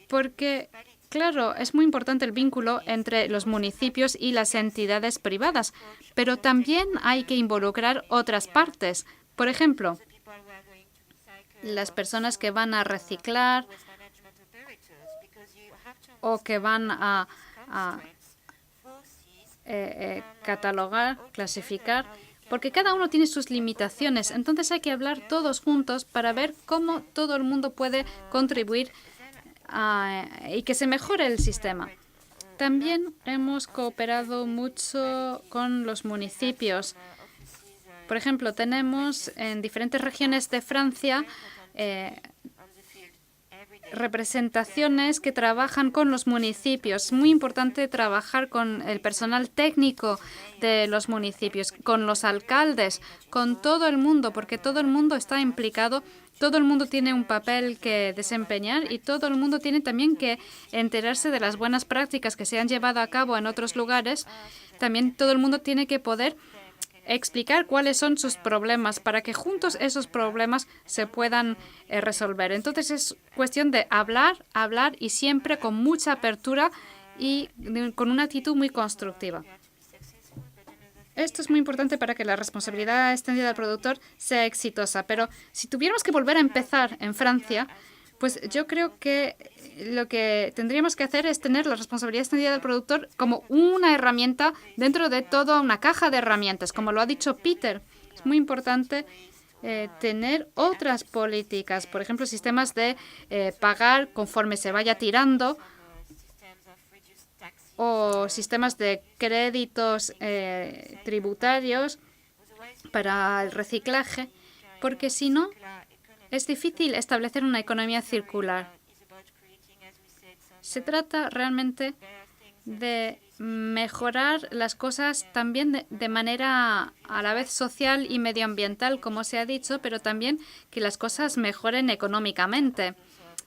Speaker 4: Porque, claro, es muy importante el vínculo entre los municipios y las entidades privadas, pero también hay que involucrar otras partes. Por ejemplo, las personas que van a reciclar o que van a catalogar, clasificar, porque cada uno tiene sus limitaciones. Entonces hay que hablar todos juntos para ver cómo todo el mundo puede contribuir y que se mejore el sistema. También hemos cooperado mucho con los municipios. Por ejemplo, tenemos en diferentes regiones de Francia representaciones que trabajan con los municipios. Es muy importante trabajar con el personal técnico de los municipios, con los alcaldes, con todo el mundo, porque todo el mundo está implicado, todo el mundo tiene un papel que desempeñar y todo el mundo tiene también que enterarse de las buenas prácticas que se han llevado a cabo en otros lugares. También todo el mundo tiene que poder explicar cuáles son sus problemas para que juntos esos problemas se puedan resolver. Entonces es cuestión de hablar y siempre con mucha apertura y con una actitud muy constructiva. Esto es muy importante para que la responsabilidad extendida del productor sea exitosa. Pero si tuviéramos que volver a empezar en Francia, pues yo creo que lo que tendríamos que hacer es tener la responsabilidad extendida del productor como una herramienta dentro de toda una caja de herramientas. Como lo ha dicho Peter, es muy importante tener otras políticas, por ejemplo, sistemas de pagar conforme se vaya tirando o sistemas de créditos tributarios para el reciclaje, porque si no, es difícil establecer una economía circular. Se trata realmente de mejorar las cosas también de manera a la vez social y medioambiental, como se ha dicho, pero también que las cosas mejoren económicamente.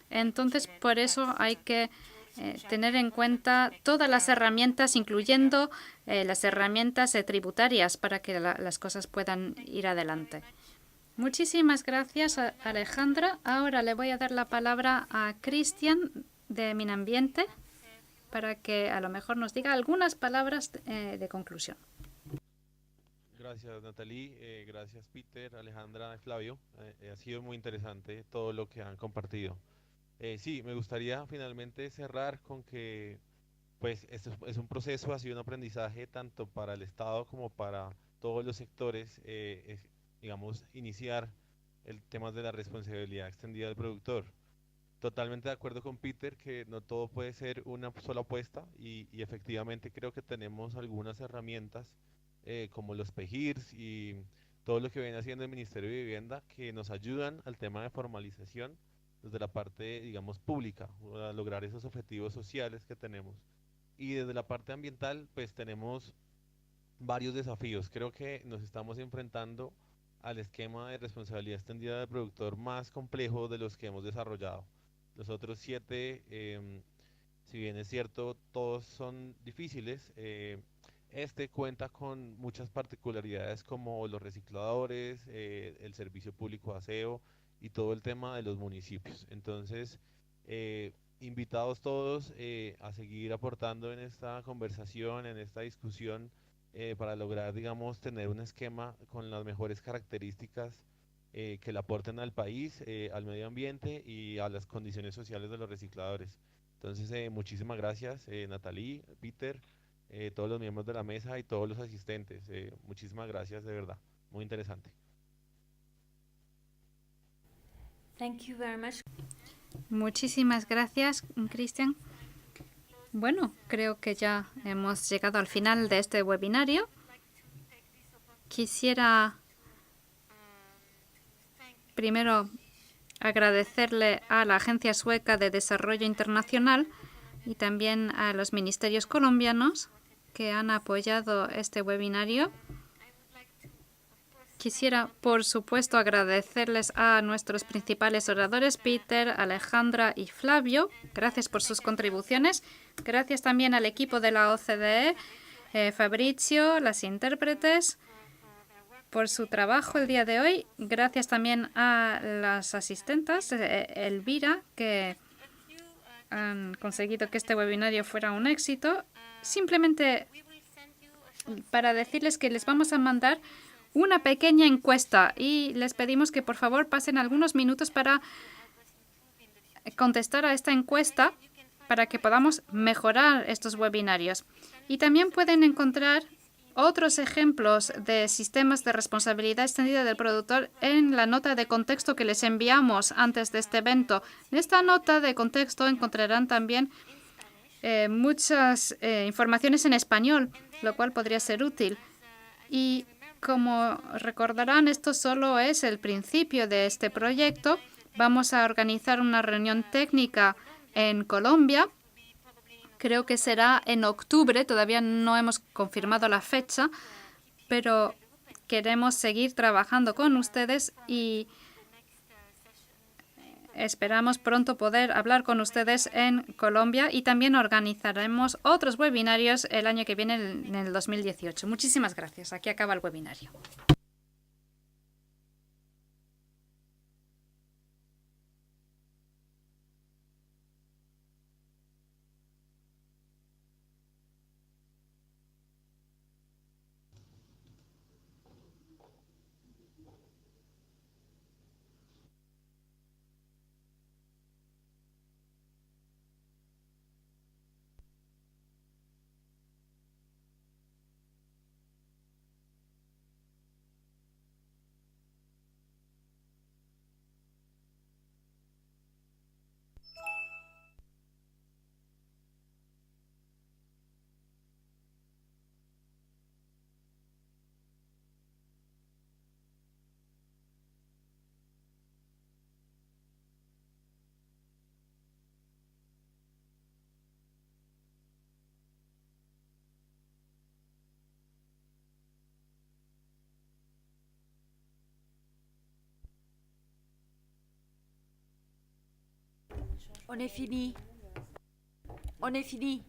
Speaker 4: Entonces, por eso hay que tener en cuenta todas las herramientas, incluyendo las herramientas tributarias, para que las cosas puedan ir adelante. Muchísimas gracias, Alejandra. Ahora le voy a dar la palabra a Cristian de Minambiente para que a lo mejor nos diga algunas palabras de conclusión.
Speaker 2: Gracias, Natalie. Gracias, Peter, Alejandra y Flavio. Ha sido muy interesante todo lo que han compartido. Sí, me gustaría finalmente cerrar con que pues esto es un proceso, ha sido un aprendizaje tanto para el Estado como para todos los sectores, digamos, iniciar el tema de la responsabilidad extendida del productor. Totalmente de acuerdo con Peter que no todo puede ser una sola apuesta y efectivamente creo que tenemos algunas herramientas como los PEJIRs y todo lo que viene haciendo el Ministerio de Vivienda que nos ayudan al tema de formalización desde la parte, digamos, pública, a lograr esos objetivos sociales que tenemos. Y desde la parte ambiental, pues tenemos varios desafíos. Creo que nos estamos enfrentando al esquema de responsabilidad extendida del productor más complejo de los que hemos desarrollado. Los otros 7, si bien es cierto, todos son difíciles, este cuenta con muchas particularidades como los recicladores, el servicio público de aseo y todo el tema de los municipios. Entonces, invitados todos a seguir aportando en esta conversación, en esta discusión, para lograr, digamos, tener un esquema con las mejores características que le aporten al país, al medio ambiente y a las condiciones sociales de los recicladores. Entonces, muchísimas gracias, Natalie, Peter, todos los miembros de la mesa y todos los asistentes. Muchísimas gracias, de verdad, muy interesante.
Speaker 3: Thank you very much.
Speaker 4: Muchísimas gracias, Cristian. Bueno, creo que ya hemos llegado al final de este webinario. Quisiera primero agradecerle a la Agencia Sueca de Desarrollo Internacional y también a los ministerios colombianos que han apoyado este webinario. Quisiera, por supuesto, agradecerles a nuestros principales oradores, Peter, Alejandra y Flavio. Gracias por sus contribuciones. Gracias también al equipo de la OCDE, Fabrizio, las intérpretes, por su trabajo el día de hoy. Gracias también a las asistentas, Elvira, que han conseguido que este webinario fuera un éxito. Simplemente para decirles que les vamos a mandar una pequeña encuesta y les pedimos que por favor pasen algunos minutos para contestar a esta encuesta para que podamos mejorar estos webinarios. Y también pueden encontrar otros ejemplos de sistemas de responsabilidad extendida del productor en la nota de contexto que les enviamos antes de este evento. En esta nota de contexto encontrarán también muchas informaciones en español, lo cual podría ser útil. Y como recordarán, esto solo es el principio de este proyecto. Vamos a organizar una reunión técnica en Colombia. Creo que será en octubre, todavía no hemos confirmado la fecha, pero queremos seguir trabajando con ustedes y esperamos pronto poder hablar con ustedes en Colombia y también organizaremos otros webinarios el año que viene, en el 2018. Muchísimas gracias. Aquí acaba el webinario.
Speaker 8: On est fini. On est fini.